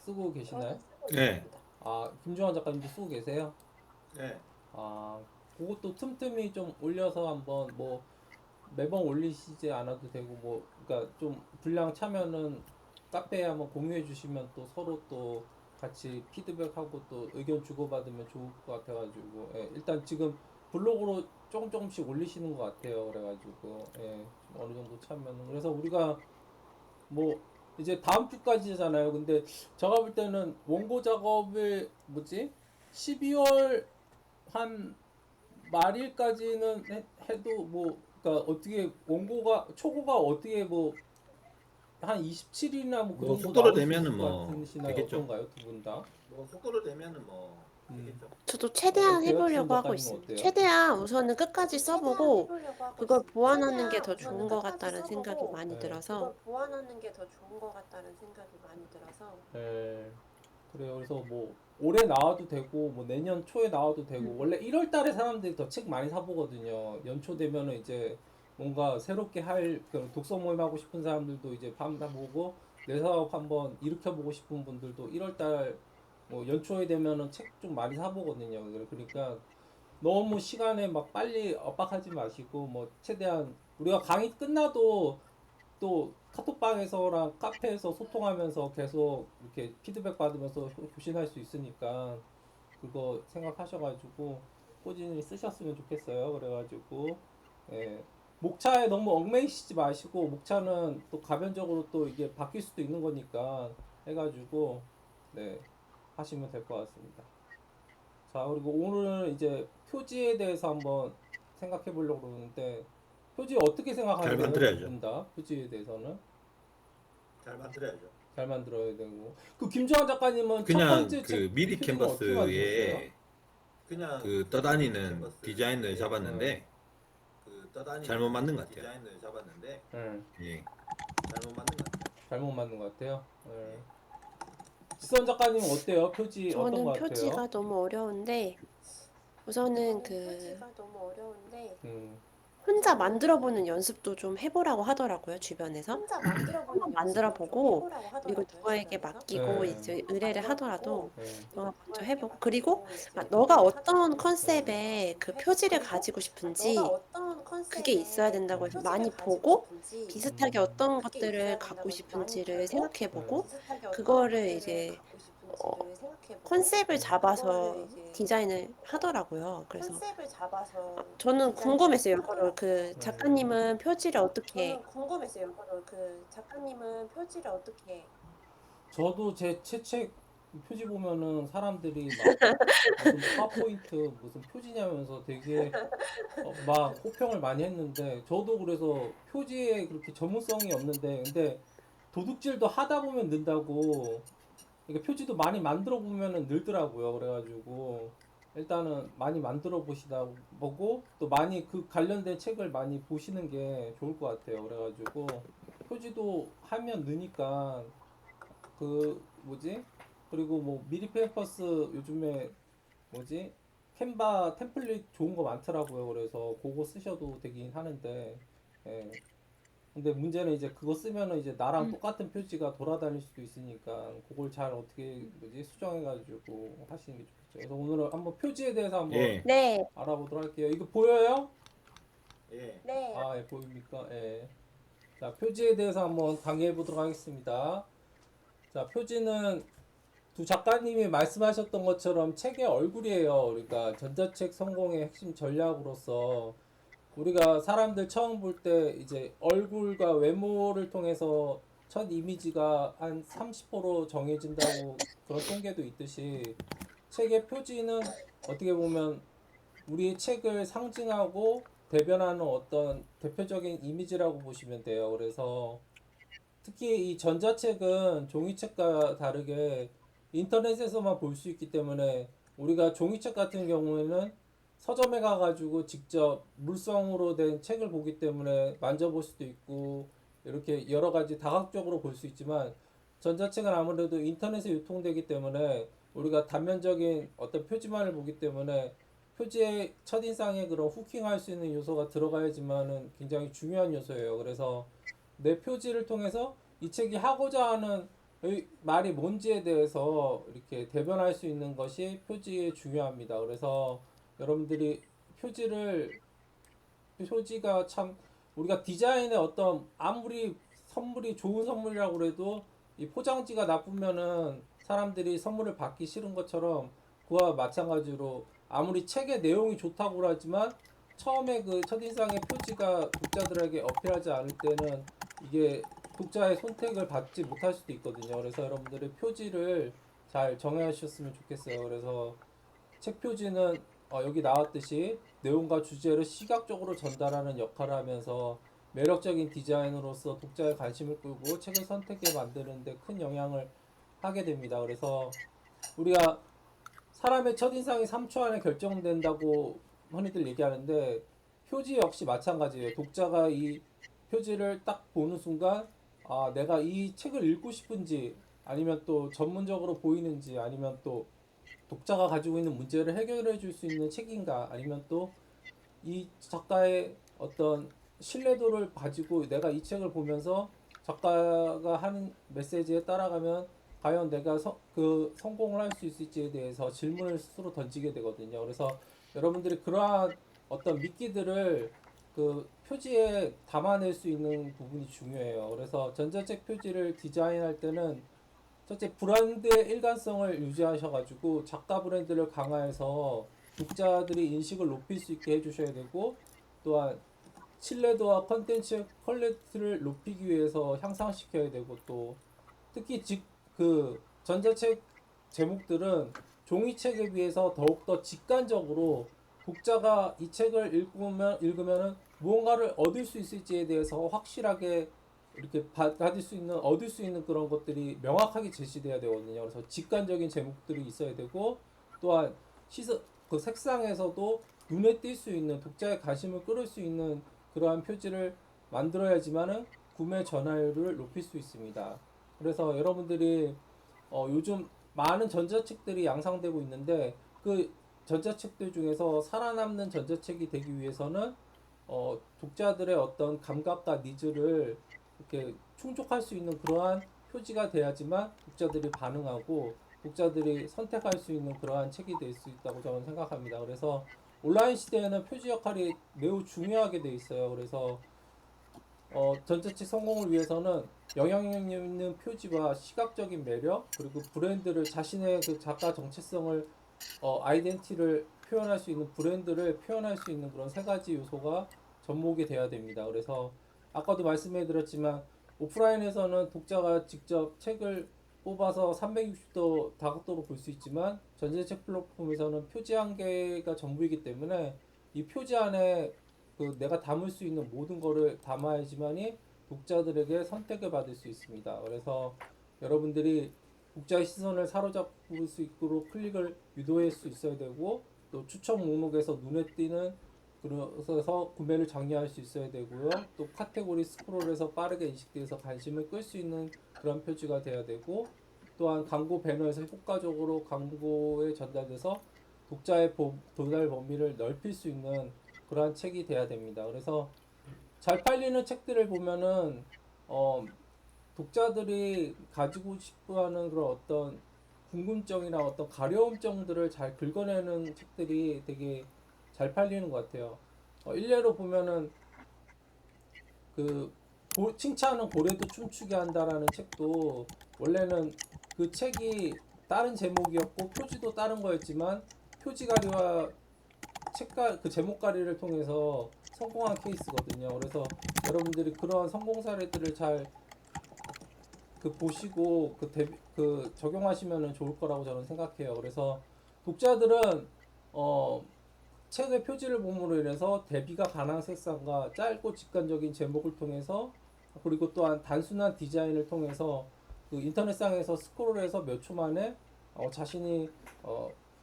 쓰고 계시나요? 네. 아, 김주환 작가님도 쓰고 계세요? 네. 아, 그것도 틈틈이 좀 올려서 한번 뭐 매번 올리시지 않아도 되고 뭐 그러니까 좀 분량 차면은 카페에 한번 공유해 주시면 또 서로 또 같이 피드백하고 또 의견 주고받으면 좋을 것 같아가지고 예, 일단 지금 블로그로 조금씩 올리시는 것 같아요. 그래가지고 예, 좀 어느 정도 차면은 그래서 우리가 뭐 이제 다음 주까지잖아요. 근데 제가 볼 때는 원고 작업을 뭐지 12월 한 말일까지는 해도 뭐 그러니까 어떻게 원고가 초고가 어떻게 뭐 한 27일이나 뭐 그 뭐 정도 속도를 나올 수 있을 내면은 것 뭐 같으시나요? 되겠죠. 어떤가요? 두 분 다? 뭐 속도를 내면은 뭐 음. 되겠죠. 저도 최대한 어때요? 지원 해보려고 하고 작가님은 있습니다. 어때요? 최대한 우선은 끝까지 써보고 그걸 보완하는 게 더 좋은 것 같다는 생각이 많이 네. 들어서 네. 그래요. 그래서 뭐 올해 나와도 되고 뭐 내년 초에 나와도 되고 원래 1월 달에 사람들이 더 책 많이 사보거든요. 연초 되면은 이제 뭔가 새롭게 할 그런 독서 모임 하고 싶은 사람들도 이제 밤 보고 내 사업 한번 일으켜 보고 싶은 분들도 1월 달 뭐 연초에 되면은 책 좀 많이 사보거든요. 그러니까 너무 시간에 막 빨리 엇박하지 마시고 뭐 최대한 우리가 강의 끝나도 또 카톡방에서랑 카페에서 소통하면서 계속 이렇게 피드백 받으면서 교신할 수 있으니까 그거 생각하셔가지고 꾸준히 쓰셨으면 좋겠어요. 그래가지고 예. 목차에 너무 얽매이시지 마시고 목차는 또 가변적으로 또 이게 바뀔 수도 있는 거니까 해가지고 네 하시면 될 것 같습니다. 자 그리고 오늘 이제 표지에 대해서 한번 생각해 보려고 그러는데 표지 어떻게 잘 생각하세요? 두 만들어야죠. 분 다 표지에 대해서는? 잘 만들어야죠. 잘 만들어야 되고. 그 김주환 작가님은 첫 그냥 번째 그 책 미리 표지는 어떻게 만드셨어요? 캔버스에 그 떠다니는 디자인을 네. 잡았는데 잘못 만든 것 같아요. 네. 예. 잘못 만든 것 같아요. 네. 지선 작가님은 어때요? 표지 어떤 저는 것 같아요? 표지가 너무 어려운데 우선은 그 음, 혼자 만들어보는 연습도 좀 해보라고 하더라고요, 주변에서. 한번 만들어보고, 그리고 누구에게 맡기고, 네. 이제 의뢰를 하더라도, 네. 너가 먼저 해보고, 그리고, 너가 어떤 컨셉의 그 표지를 가지고 싶은지, 그게 있어야 된다고 해서 많이 보고, 비슷하게 어떤 것들을 갖고 싶은지를 생각해보고, 그거를 이제, 어, 컨셉을 잡아서 디자인을 하더라고요. 그래서 저는 궁금했어요. 이거를 그 작가님은 표지를 어떻게 저도 제 책 표지 보면은 사람들이 막 무슨 파워포인트 무슨 표지냐면서 되게 막 호평을 많이 했는데 저도 그래서 표지에 그렇게 전문성이 없는데 근데 도둑질도 하다 보면 는다고 그러니까 표지도 많이 만들어 보면은 늘더라고요. 그래가지고 일단은 많이 만들어 보시다 보고 또 많이 그 관련된 책을 많이 보시는 게 좋을 것 같아요. 그래가지고 표지도 하면 느니까 그 뭐지? 그리고 뭐 미리 페이퍼스 요즘에 뭐지? 캔바 템플릿 좋은 거 많더라고요. 그래서 그거 쓰셔도 되긴 하는데 예. 근데 문제는 이제 그거 쓰면은 이제 나랑 똑같은 표지가 돌아다닐 수도 있으니까 그걸 잘 어떻게 뭐지 수정해가지고 하시는 게 좋겠죠. 그래서 오늘은 한번 표지에 대해서 한번 예. 네, 알아보도록 할게요. 이거 보여요? 예. 아, 예, 보입니까? 예. 자, 표지에 대해서 한번 강의해 보도록 하겠습니다. 자, 표지는 두 작가님이 말씀하셨던 것처럼 책의 얼굴이에요. 그러니까 전자책 성공의 핵심 전략으로서 우리가 사람들 처음 볼 때 이제 얼굴과 외모를 통해서 첫 이미지가 한 30% 정해진다고 그런 통계도 있듯이 책의 표지는 어떻게 보면 우리의 책을 상징하고 대변하는 어떤 대표적인 이미지라고 보시면 돼요. 그래서 특히 이 전자책은 종이책과 다르게 인터넷에서만 볼 수 있기 때문에 우리가 종이책 같은 경우에는 서점에 가가지고 직접 물성으로 된 책을 보기 때문에 만져볼 수도 있고 이렇게 여러 가지 다각적으로 볼 수 있지만 전자책은 아무래도 인터넷에 유통되기 때문에 우리가 단면적인 어떤 표지만을 보기 때문에 표지의 첫인상에 그런 후킹할 수 있는 요소가 들어가야지만은 굉장히 중요한 요소예요. 그래서 내 표지를 통해서 이 책이 하고자 하는 의 말이 뭔지에 대해서 이렇게 대변할 수 있는 것이 표지에 중요합니다. 그래서 여러분들이 표지가 참 우리가 디자인의 어떤 아무리 선물이 좋은 선물이라고 그래도 이 포장지가 나쁘면은 사람들이 선물을 받기 싫은 것처럼 그와 마찬가지로 아무리 책의 내용이 좋다고 하지만 처음에 그 첫인상의 표지가 독자들에게 어필하지 않을 때는 이게 독자의 선택을 받지 못할 수도 있거든요. 그래서 여러분들이 표지를 잘 정하셨으면 좋겠어요. 그래서 책 표지는 여기 나왔듯이 내용과 주제를 시각적으로 전달하는 역할을 하면서 매력적인 디자인으로서 독자의 관심을 끌고 책을 선택해 만드는 데 큰 영향을 하게 됩니다. 그래서 우리가 사람의 첫인상이 3초 안에 결정된다고 흔히들 얘기하는데 표지 역시 마찬가지예요. 독자가 이 표지를 딱 보는 순간 내가 이 책을 읽고 싶은지 아니면 또 전문적으로 보이는지 아니면 또 독자가 가지고 있는 문제를 해결해 줄 수 있는 책인가 아니면 또 이 작가의 어떤 신뢰도를 가지고 내가 이 책을 보면서 작가가 하는 메시지에 따라가면 과연 내가 성공을 할 수 있을지에 대해서 질문을 스스로 던지게 되거든요. 그래서 여러분들이 그러한 어떤 미끼들을 그 표지에 담아낼 수 있는 부분이 중요해요. 그래서 전자책 표지를 디자인할 때는 첫째 브랜드의 일관성을 유지하셔가지고 작가 브랜드를 강화해서 독자들이 인식을 높일 수 있게 해주셔야 되고 또한 신뢰도와 컨텐츠 퀄리티를 높이기 위해서 향상시켜야 되고 또 특히 그 전자책 제목들은 종이책에 비해서 더욱더 직관적으로 독자가 이 책을 읽으면은 무언가를 얻을 수 있을지에 대해서 확실하게 이렇게 얻을 수 있는 그런 것들이 명확하게 제시돼야 되거든요. 그래서 직관적인 제목들이 있어야 되고 또한 그 색상에서도 눈에 띌 수 있는 독자의 관심을 끌을 수 있는 그러한 표지를 만들어야지만은 구매 전화율을 높일 수 있습니다. 그래서 여러분들이 요즘 많은 전자책들이 양상되고 있는데 그 전자책들 중에서 살아남는 전자책이 되기 위해서는 독자들의 어떤 감각과 니즈를 이렇게 충족할 수 있는 그러한 표지가 돼야지만 독자들이 반응하고 독자들이 선택할 수 있는 그러한 책이 될 수 있다고 저는 생각합니다. 그래서 온라인 시대에는 표지 역할이 매우 중요하게 돼 있어요. 그래서 전자책 성공을 위해서는 영향력 있는 표지와 시각적인 매력 그리고 브랜드를 자신의 그 작가 정체성을 아이덴티를 표현할 수 있는 브랜드를 표현할 수 있는 그런 세 가지 요소가 접목이 돼야 됩니다. 그래서 아까도 말씀해 드렸지만 오프라인에서는 독자가 직접 책을 뽑아서 360도 다각도로 볼 수 있지만 전자책 플랫폼에서는 표지 한 개가 전부이기 때문에 이 표지 안에 그 내가 담을 수 있는 모든 거를 담아야지만이 독자들에게 선택을 받을 수 있습니다. 그래서 여러분들이 독자의 시선을 사로잡을 수 있도록 클릭을 유도할 수 있어야 되고 또 추천 목록에서 눈에 띄는 그래서 구매를 장려할 수 있어야 되고요. 또 카테고리 스크롤에서 빠르게 인식돼서 관심을 끌 수 있는 그런 표지가 돼야 되고 또한 광고 배너에서 효과적으로 광고에 전달돼서 독자의 도달 범위를 넓힐 수 있는 그러한 책이 돼야 됩니다. 그래서 잘 팔리는 책들을 보면은 독자들이 가지고 싶어하는 그런 어떤 궁금증이나 어떤 가려움점들을 잘 긁어내는 책들이 되게 잘 팔리는 것 같아요. 일례로 보면은 그 칭찬은 고래도 춤추게 한다라는 책도 원래는 그 책이 다른 제목이었고 표지도 다른 거였지만 표지가리와 책가 그 제목가리를 통해서 성공한 케이스거든요. 그래서 여러분들이 그러한 성공 사례들을 잘 그 보시고 그 적용하시면 좋을 거라고 저는 생각해요. 그래서 독자들은 책의 표지를 봄으로 인해서 대비가 가능한 색상과 짧고 직관적인 제목을 통해서 그리고 또한 단순한 디자인을 통해서 그 인터넷상에서 스크롤해서 몇 초 만에 자신이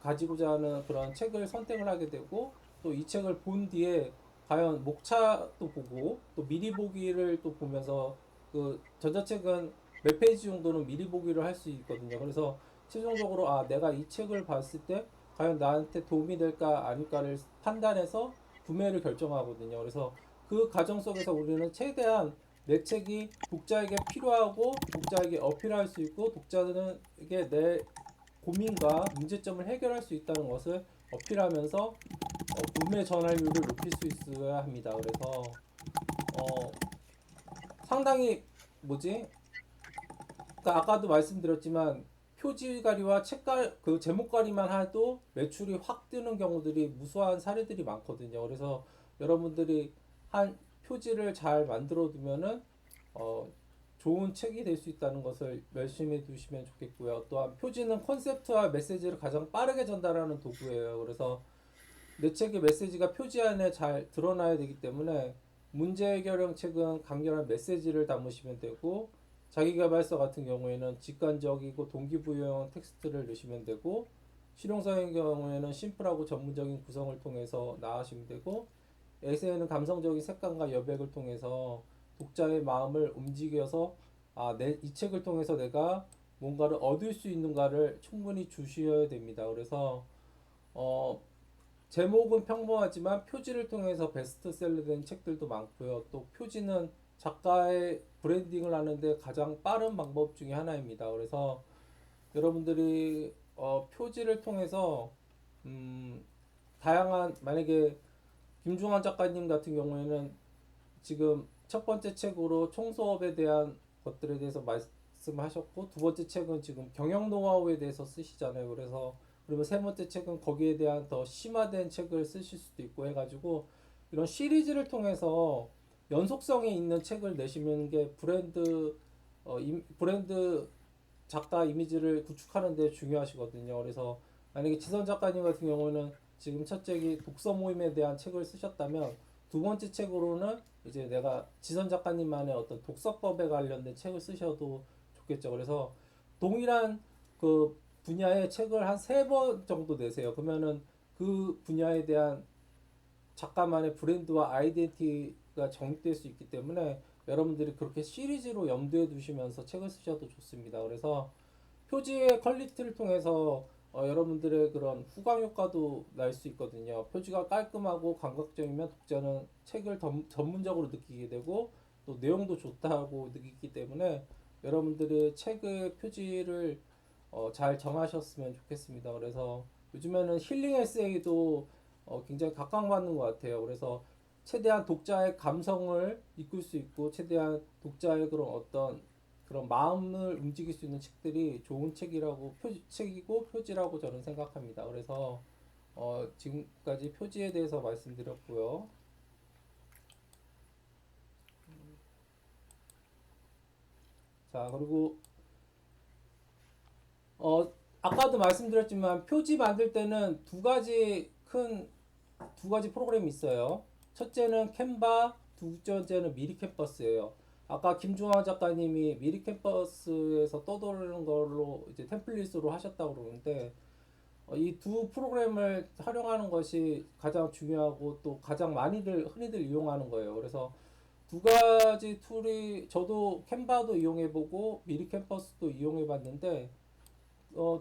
가지고자 하는 그런 책을 선택을 하게 되고 또 이 책을 본 뒤에 과연 목차도 보고 또 미리 보기를 또 보면서 그 전자책은 몇 페이지 정도는 미리 보기를 할 수 있거든요. 그래서 최종적으로 내가 이 책을 봤을 때 과연 나한테 도움이 될까 아닐까를 판단해서 구매를 결정하거든요. 그래서 그 과정 속에서 우리는 최대한 내 책이 독자에게 필요하고 독자에게 어필할 수 있고 독자들에게 내 고민과 문제점을 해결할 수 있다는 것을 어필하면서 구매 전환율을 높일 수 있어야 합니다. 그래서 어, 상당히 뭐지? 그러니까 아까도 말씀드렸지만 표지가리와 책가 그 제목가리만 해도 매출이 확 뜨는 경우들이 무수한 사례들이 많거든요. 그래서 여러분들이 한 표지를 잘 만들어 두면은 어, 좋은 책이 될 수 있다는 것을 열심히 두시면 좋겠고요. 또한 표지는 컨셉트와 메시지를 가장 빠르게 전달하는 도구예요. 그래서 내 책의 메시지가 표지 안에 잘 드러나야 되기 때문에 문제 해결형 책은 강렬한 메시지를 담으시면 되고 자기계발서 같은 경우에는 직관적이고 동기부여형 텍스트를 넣으시면 되고 실용서의 경우에는 심플하고 전문적인 구성을 통해서 나가시면 되고 에세이는 감성적인 색감과 여백을 통해서 독자의 마음을 움직여서 이 책을 통해서 내가 뭔가를 얻을 수 있는가를 충분히 주셔야 됩니다. 그래서 어, 제목은 평범하지만 표지를 통해서 베스트셀러된 책들도 많고요. 또 표지는 작가의 브랜딩을 하는데 가장 빠른 방법 중에 하나입니다. 그래서 여러분들이 표지를 통해서 음, 다양한 만약에 김중환 작가님 같은 경우에는 지금 첫 번째 책으로 총수업에 대한 것들에 대해서 말씀하셨고 두 번째 책은 지금 경영 노하우에 대해서 쓰시잖아요. 그래서 그러면 세 번째 책은 거기에 대한 더 심화된 책을 쓰실 수도 있고 해가지고 이런 시리즈를 통해서 연속성이 있는 책을 내시는 게 브랜드 작가 이미지를 구축하는 데 중요하시거든요. 그래서 만약에 지선 작가님 같은 경우는 지금 첫 책이 독서 모임에 대한 책을 쓰셨다면 두 번째 책으로는 이제 내가 지선 작가님만의 어떤 독서법에 관련된 책을 쓰셔도 좋겠죠. 그래서 동일한 그 분야의 책을 한 세 번 정도 내세요. 그러면은 그 분야에 대한 작가만의 브랜드와 아이덴티티가 정립될 수 있기 때문에 여러분들이 그렇게 시리즈로 염두에 두시면서 책을 쓰셔도 좋습니다. 그래서 표지의 퀄리티를 통해서 여러분들의 그런 후광 효과도 날 수 있거든요. 표지가 깔끔하고 감각적이면 독자는 책을 전문적으로 느끼게 되고 또 내용도 좋다고 느끼기 때문에 여러분들의 책의 표지를 잘 정하셨으면 좋겠습니다. 그래서 요즘에는 힐링 에세이도 굉장히 각광받는 것 같아요. 그래서 최대한 독자의 감성을 이끌 수 있고 최대한 독자의 그런 어떤 그런 마음을 움직일 수 있는 책들이 좋은 책이고 표지라고 저는 생각합니다. 그래서 지금까지 표지에 대해서 말씀드렸고요. 자, 그리고 아까도 말씀드렸지만 표지 만들 때는 두 가지 프로그램이 있어요. 첫째는 캔바, 두 번째는 미리 캠퍼스예요. 아까 김중환 작가님이 미리 캠퍼스에서 떠도는 걸로 이제 템플릿으로 하셨다고 그러는데 이 두 프로그램을 활용하는 것이 가장 중요하고 또 가장 흔히들 이용하는 거예요. 그래서 두 가지 툴이 저도 캔바도 이용해보고 미리 캠퍼스도 이용해봤는데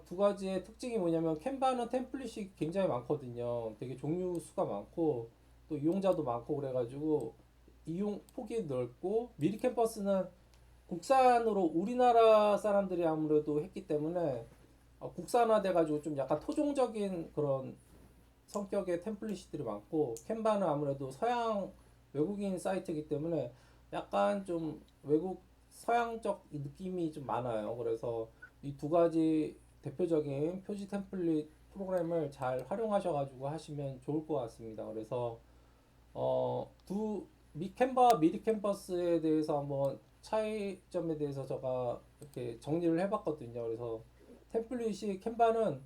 두 가지의 특징이 뭐냐면 캔바는 템플릿이 굉장히 많거든요. 되게 종류 수가 많고 또 이용자도 많고 그래가지고 이용 폭이 넓고 미리 캠퍼스는 국산으로 우리나라 사람들이 아무래도 했기 때문에 국산화돼가지고 좀 약간 토종적인 그런 성격의 템플릿들이 많고 캔바는 아무래도 서양 외국인 사이트이기 때문에 약간 좀 외국 서양적 느낌이 좀 많아요. 그래서 이 두 가지 대표적인 표지 템플릿 프로그램을 잘 활용하셔가지고 하시면 좋을 것 같습니다. 그래서 캔버와 미리 캠퍼스에 대해서 한번 차이점에 대해서 제가 이렇게 정리를 해봤거든요. 그래서 템플릿이 캔버는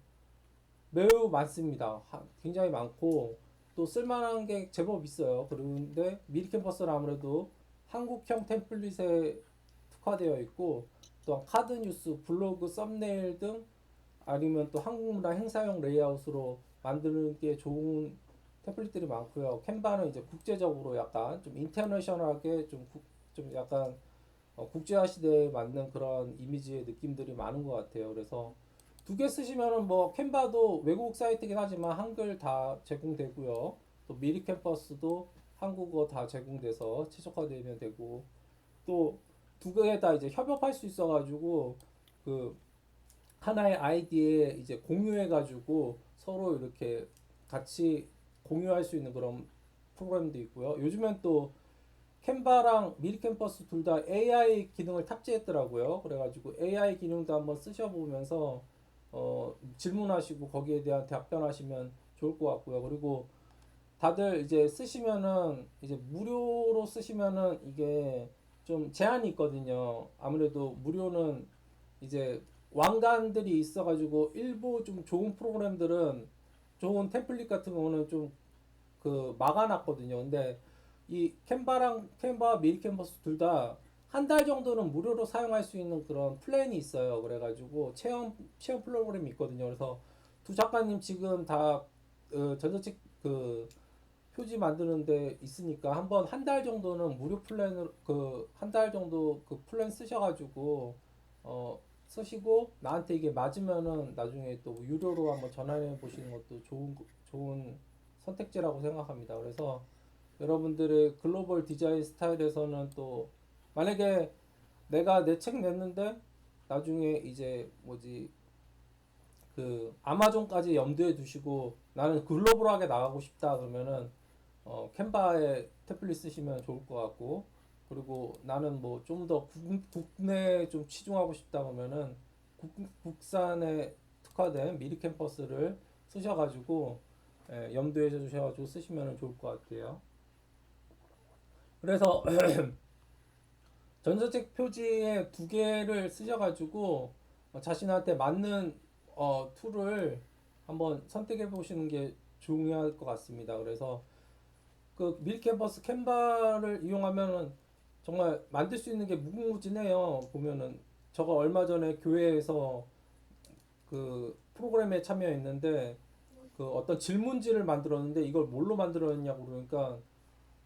매우 많습니다. 굉장히 많고 또 쓸만한 게 제법 있어요. 그런데 미리 캠퍼스는 아무래도 한국형 템플릿에 특화되어 있고 또한 카드 뉴스, 블로그, 썸네일 등 아니면 또 한국문화 행사용 레이아웃으로 만드는 게 좋은 템플릿들이 많고요. 캔바는 이제 국제적으로 약간 좀 인터내셔널하게 좀 약간 국제화 시대에 맞는 그런 이미지의 느낌들이 많은 것 같아요. 그래서 두 개 쓰시면은 뭐 캔바도 외국 사이트긴 하지만 한글 다 제공되고요. 또 미리 캠퍼스도 한국어 다 제공돼서 최적화되면 되고 또 두 개 다 이제 협업할 수 있어가지고 그 하나의 아이디에 이제 공유해가지고 서로 이렇게 같이 공유할 수 있는 그런 프로그램도 있고요. 요즘엔 또 캔바랑 미리 캠퍼스 둘 다 AI 기능을 탑재했더라고요. 그래가지고 AI 기능도 한번 쓰셔보면서 질문하시고 거기에 대한 답변하시면 좋을 것 같고요. 그리고 다들 이제 쓰시면은 이제 무료로 쓰시면은 이게 좀 제한이 있거든요. 아무래도 무료는 이제 왕관들이 있어가지고 일부 좀 좋은 프로그램들은 좋은 템플릿 같은 경우는 좀 그 막아놨거든요. 근데 이 캔바 미리 캔버스 둘 다 한 달 정도는 무료로 사용할 수 있는 그런 플랜이 있어요. 그래가지고 체험 프로그램이 있거든요. 그래서 두 작가님 지금 다 전자책 그 표지 만드는데 있으니까 한번 한 달 정도는 무료 플랜을 그 한 달 정도 그 플랜 쓰셔가지고 쓰시고 나한테 이게 맞으면은 나중에 또 유료로 한번 전환해 보시는 것도 좋은 선택지라고 생각합니다. 그래서 여러분들의 글로벌 디자인 스타일에서는 또 만약에 내가 내 책 냈는데 나중에 이제 뭐지 그 아마존까지 염두에 두시고 나는 글로벌하게 나가고 싶다 그러면은 캔바에 태블릿 쓰시면 좋을 것 같고 그리고 나는 뭐 좀 더 국내에 좀 치중하고 싶다 그러면은 국산에 특화된 미리 캠퍼스를 쓰셔가지고 염두에 두셔가지고 쓰시면 좋을 것 같아요. 그래서 전자책 표지에 두 개를 쓰셔가지고 자신한테 맞는 툴을 한번 선택해 보시는 게 중요할 것 같습니다. 그래서 그 밀캔버스 캔바를 이용하면은 정말 만들 수 있는 게 무궁무진해요. 보면은 저가 얼마 전에 교회에서 그 프로그램에 참여했는데 그 어떤 질문지를 만들었는데 이걸 뭘로 만들었냐고 그러니까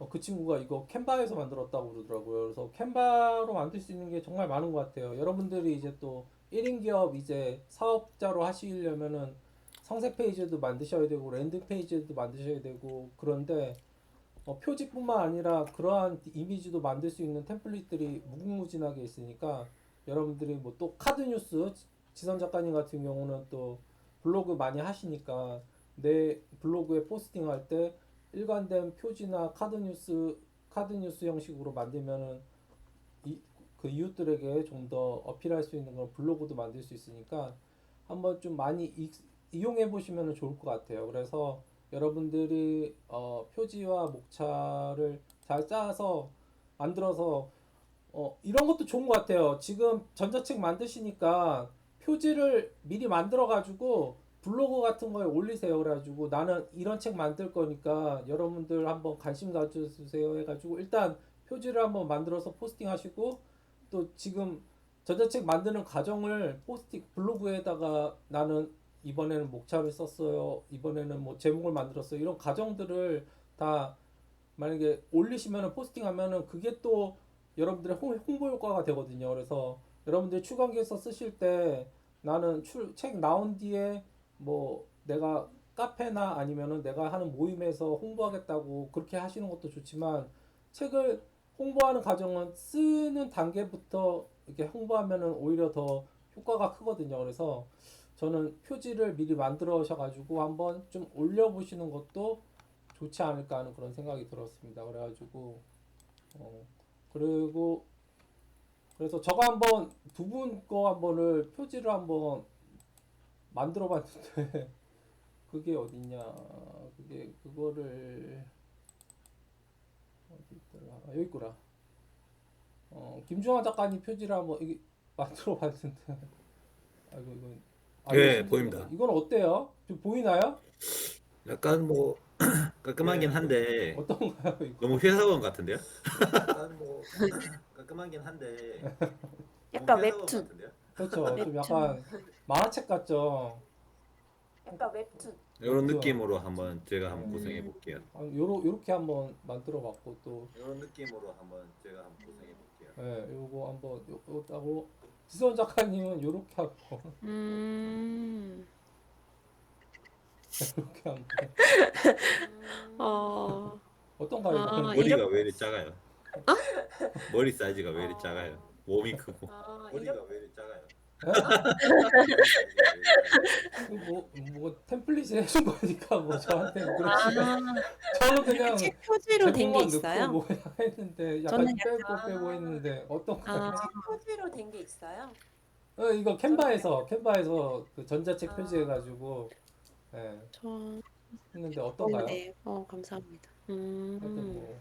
그 친구가 이거 캔바에서 만들었다고 그러더라고요. 그래서 캔바로 만들 수 있는 게 정말 많은 것 같아요. 여러분들이 이제 또 1인 기업 이제 사업자로 하시려면은 상세 페이지도 만드셔야 되고 랜딩 페이지도 만드셔야 되고 그런데 표지뿐만 아니라 그러한 이미지도 만들 수 있는 템플릿들이 무궁무진하게 있으니까 여러분들이 뭐 또 카드 뉴스 지선 작가님 같은 경우는 또 블로그 많이 하시니까 내 블로그에 포스팅할 때 일관된 표지나 카드 뉴스 형식으로 만들면은 그 이웃들에게 좀 더 어필할 수 있는 그런 블로그도 만들 수 있으니까 한번 좀 많이 이용해 보시면 좋을 것 같아요. 그래서 여러분들이 표지와 목차를 잘 짜서 만들어서 이런 것도 좋은 것 같아요. 지금 전자책 만드시니까 표지를 미리 만들어 가지고 블로그 같은 거에 올리세요. 그래가지고 나는 이런 책 만들 거니까 여러분들 한번 관심 가져주세요 해가지고 일단 표지를 한번 만들어서 포스팅 하시고 또 지금 전자책 만드는 과정을 포스팅 블로그에다가 나는 이번에는 목차를 썼어요. 이번에는 뭐 제목을 만들었어요. 이런 과정들을 다 만약에 올리시면은 포스팅하면은 그게 또 여러분들의 홍보 효과가 되거든요. 그래서 여러분들이 출간기에서 쓰실 때 나는 책 나온 뒤에 뭐 내가 카페나 아니면은 내가 하는 모임에서 홍보하겠다고 그렇게 하시는 것도 좋지만 책을 홍보하는 과정은 쓰는 단계부터 이렇게 홍보하면은 오히려 더 효과가 크거든요. 그래서 저는 표지를 미리 만들어셔가지고 한번 좀 올려보시는 것도 좋지 않을까 하는 그런 생각이 들었습니다. 그래가지고 그리고 그래서 저가 한번 두 분 거 한번을 표지를 한번 만들어봤는데 그게 어딨냐? 그게 그거를 어디 있더라? 여기 있구나. 김중환 작가님 표지를 한번 이게 만들어봤는데 아이고 이건 이거 예, 힘들다. 보입니다. 이건 어때요? 좀 보이나요? 약간 뭐 깔끔하긴 한데 어떤가요 이거? 너무 회사원 같은데요? 약간 뭐 깔끔하긴 한데 너무 약간 회사원 웹툰. 같은데요? 그렇죠. 좀 웹툰. 약간 만화책 같죠. 약간 웹툰. 이런 웹툰. 느낌으로 한번 제가 한번 네. 구성해 볼게요. 요렇게 한번 만들어봤고 또 이런 느낌으로 한번 제가 한번 구성해 볼게요. 예, 요거 한번 요거 하고 지선 작가님은 요렇게 하고 음. 요렇게 한번 어. 어떤가요? 이거는? 아, 머리가 이렇게. 왜 이리 작아요? 머리 사이즈가 왜 이리 작아요? 몸이 크고. 아, 머리가 이렇게. 왜 이리 작아요? 예? 머리 사이즈가 왜 이리 작아요? 뭐 템플릿이 해준 거니까 뭐 저한테는 그렇지. 아, 저는 이렇게 그냥 책 표지로 된 게 제목만 넣고 있어요? 뭐 그냥 했는데 저는 약간 약간. 빼고 했는데 어떤가요? 책 표지로 된 게 있어요? 이거 캔바에서 그 전자책 아. 표지해가지고 예, 저. 했는데 어떤가요? 네. 감사합니다. 하여튼 뭐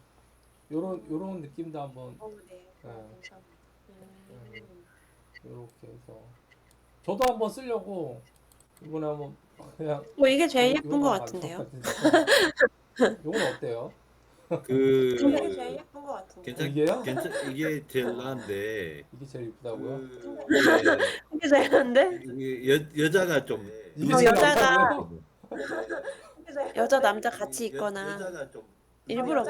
요런 느낌도 한번 네. 예, 감사합니다. 요렇게 해서 저도 한번 쓰려고 이번에 한번 그냥 이게 제일 예쁜 것 요거만 같은데요? 가져왔거든요. 요건 어때요? 이게 제일 그 예쁜 것 같은데요? 이게요? 이게 제일 나은데 이게 제일 이쁘다고요? 이게 제일 한데? 이게 여자가 좀 이게 어, 제일 여자가- 나쁘다고요? 여자 남자 같이 있거나 여자가 좀 일부러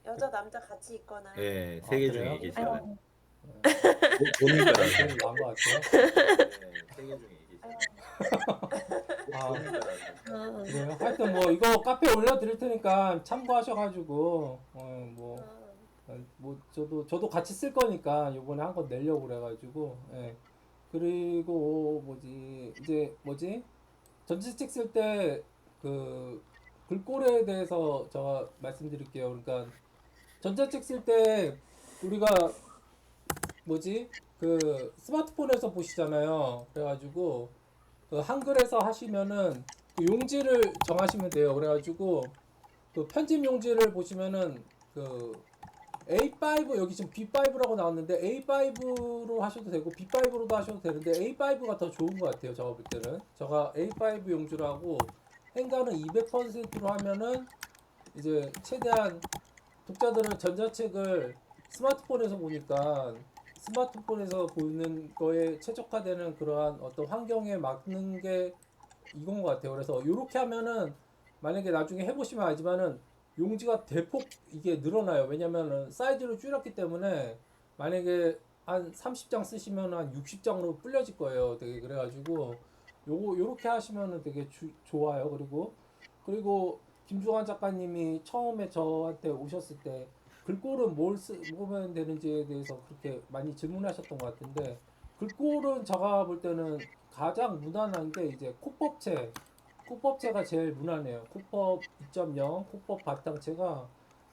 여자 남자 같이 있거나 예, 아, 세개 그래요? 중에 계시잖아요. 네. 본인 거라서. 제일 나은 것 같아요. 세개 중에 계시잖아요. 아, 본인 거라서. 아, 그래요? 하여튼 뭐 이거 카페에 올려드릴 테니까 참고하셔가지고 뭐 저도 같이 쓸 거니까 이번에 한 건 내려고 그래가지고 예. 그리고 뭐지 전지책 쓸 때 그 글꼴에 대해서 제가 말씀드릴게요. 그러니까 전자책 쓸 때 우리가 뭐지 그 스마트폰에서 보시잖아요. 그래가지고 그 한글에서 하시면은 그 용지를 정하시면 돼요. 그래가지고 그 편집 용지를 보시면은 그 A5 여기 지금 B5라고 나왔는데 A5로 하셔도 되고 B5로도 하셔도 되는데 A5가 더 좋은 것 같아요. 제가 볼 때는 제가 A5 용지로 하고 행가는 200%로 하면은 이제 최대한 독자들은 전자책을 스마트폰에서 보니까 스마트폰에서 보는 거에 최적화되는 그러한 어떤 환경에 맞는 게 이건 것 같아요. 그래서 이렇게 하면은 만약에 나중에 해보시면 알지만은 용지가 대폭 이게 늘어나요. 왜냐면은 사이즈를 줄였기 때문에 만약에 한 30장 쓰시면 한 60장으로 불려질 거예요. 되게 그래가지고 요렇게 하시면은 되게 좋아요. 그리고 김중환 작가님이 처음에 저한테 오셨을 때 글꼴은 뭘 보면 되는지에 대해서 그렇게 많이 질문하셨던 것 같은데 글꼴은 제가 볼 때는 가장 무난한 게 이제 코법체가 제일 무난해요. 코법 2.0, 코법 바탕체가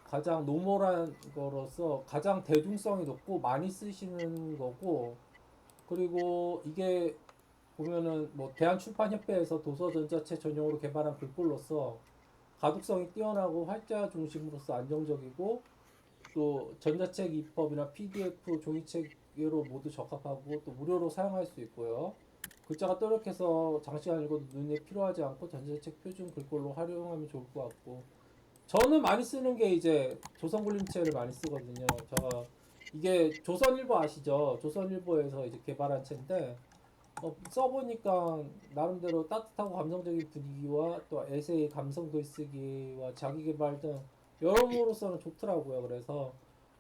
가장 노멀한 거로서 가장 대중성이 높고 많이 쓰시는 거고 그리고 이게 보면은 뭐 대한출판협회에서 도서전자체 전용으로 개발한 글꼴로서 가독성이 뛰어나고 활자 중심으로서 안정적이고 또 전자책 입법이나 PDF 종이책으로 모두 적합하고 또 무료로 사용할 수 있고요. 글자가 또렷해서 장시간 읽어도 눈에 피로하지 않고 전자책 표준 글꼴로 활용하면 좋을 것 같고 저는 많이 쓰는 게 이제 조선굴림체를 많이 쓰거든요. 제가 이게 조선일보 아시죠? 조선일보에서 이제 개발한 책인데 써보니까 나름대로 따뜻하고 감성적인 분위기와 또 에세이, 감성 글쓰기와 자기계발 등 여러모로서는 좋더라고요. 그래서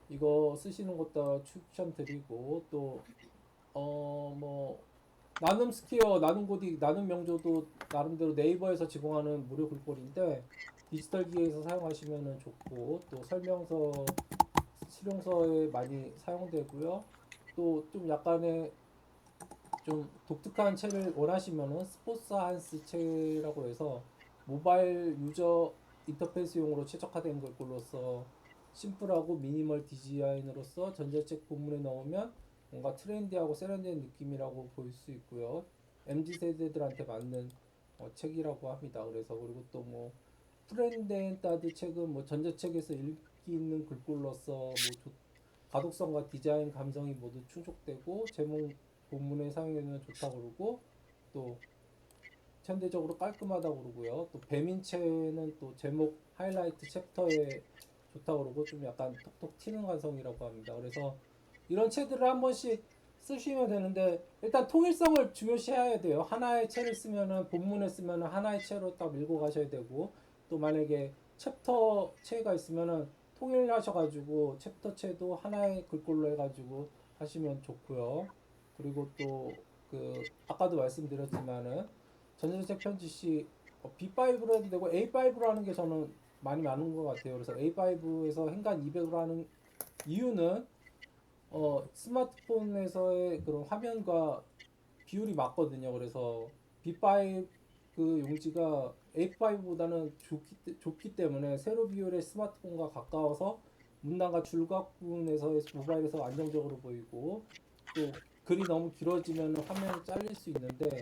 이거 쓰시는 것도 추천드리고 또 뭐 나눔 스퀘어, 나눔 고딕, 나눔 명조도 나름대로 네이버에서 제공하는 무료 글꼴인데 디지털 기기에서 사용하시면 좋고 또 설명서, 실용서에 많이 사용되고요. 또 좀 약간의 좀 독특한 책을 원하시면은 스포츠 한스 책이라고 해서 모바일 유저 인터페이스용으로 최적화된 글꼴로서 심플하고 미니멀 디자인으로서 전자책 본문에 넣으면 뭔가 트렌디하고 세련된 느낌이라고 볼 수 있고요. MZ 세대들한테 맞는 책이라고 합니다. 그래서 그리고 또 뭐 프렌덴따드 책은 뭐 전자책에서 읽기 있는 글꼴로서 뭐 가독성과 디자인 감성이 모두 충족되고 제목 본문에 사용되면 좋다고 그러고 또 현대적으로 깔끔하다고 그러고요. 또 배민체는 또 제목 하이라이트 챕터에 좋다고 그러고 좀 약간 톡톡 튀는 감성이라고 합니다. 그래서 이런 책들을 한 번씩 쓰시면 되는데 일단 통일성을 중요시해야 돼요. 하나의 채를 쓰면은 본문에 쓰면은 하나의 채로 딱 밀고 가셔야 되고 또 만약에 챕터 채가 있으면은 통일하셔가지고 챕터 채도 하나의 글꼴로 해가지고 하시면 좋고요. 그리고 또 그 아까도 말씀드렸지만은 전자책 편집 시 B5로 해도 되고 A5로 하는 게 저는 많이 맞는 것 같아요. 그래서 A5에서 행간 200으로 하는 이유는 스마트폰에서의 그런 화면과 비율이 맞거든요. 그래서 B5 그 용지가 A5보다는 좁기 때문에 세로 비율의 스마트폰과 가까워서 문단과 줄각부분에서 모바일에서 안정적으로 보이고 또 글이 너무 길어지면 화면이 잘릴 수 있는데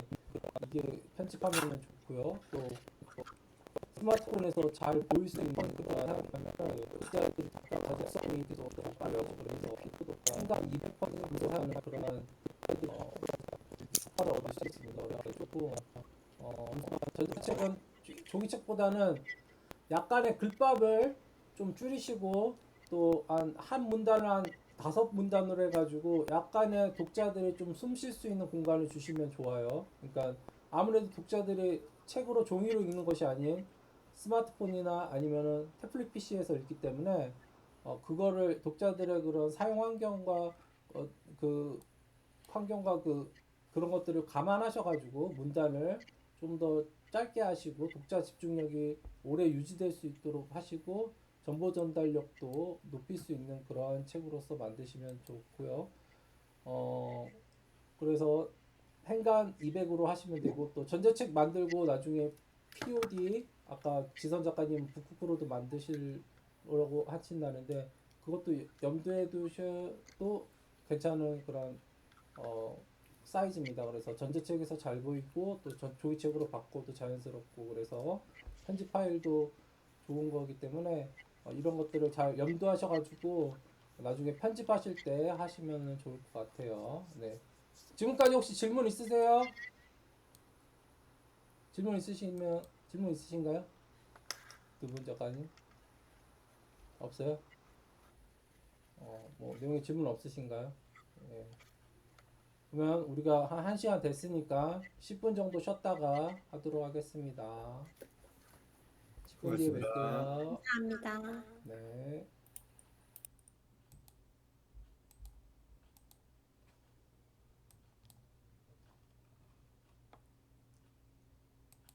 이게 편집하면 좋고요. 또 스마트폰에서 잘 보일 수 있는 그런 글자들이 다작성이 계속 빨라요. 그래서 순간 200% 하는 그런 효과를 얻을 수 있습니다. 그래서 조금 전자책은 종이책보다는 약간의 글밥을 좀 줄이시고 또 한 문단을 한 5문단으로 해가지고 약간의 독자들이 좀 숨 쉴 수 있는 공간을 주시면 좋아요. 그러니까 아무래도 독자들이 책으로 종이로 읽는 것이 아닌 스마트폰이나 아니면은 태블릿 PC에서 읽기 때문에 그거를 독자들의 그런 사용 환경과 그 환경과 그런 것들을 감안하셔가지고 문단을 좀 더 짧게 하시고 독자 집중력이 오래 유지될 수 있도록 하시고 정보 전달력도 높일 수 있는 그러한 책으로서 만드시면 좋고요. 그래서 행간 200으로 하시면 되고 또 전자책 만들고 나중에 POD 아까 지선 작가님 북쿠프로도 만드시려고 하신다는데 그것도 염두에 두셔도 괜찮은 그런 사이즈입니다. 그래서 전자책에서 잘 보이고 또 종이책으로 바꿔도 자연스럽고 그래서 편집 파일도 좋은 거기 때문에 이런 것들을 잘 염두하셔가지고 나중에 편집하실 때 하시면 좋을 것 같아요. 네. 지금까지 혹시 질문 있으세요? 질문 있으신가요? 두 분 작가님? 없어요? 뭐 내용에 질문 없으신가요? 네. 그러면 우리가 한 1시간 됐으니까 10분 정도 쉬었다가 하도록 하겠습니다. 10분 뒤에 고맙습니다. 뵐게요. 감사합니다. 네.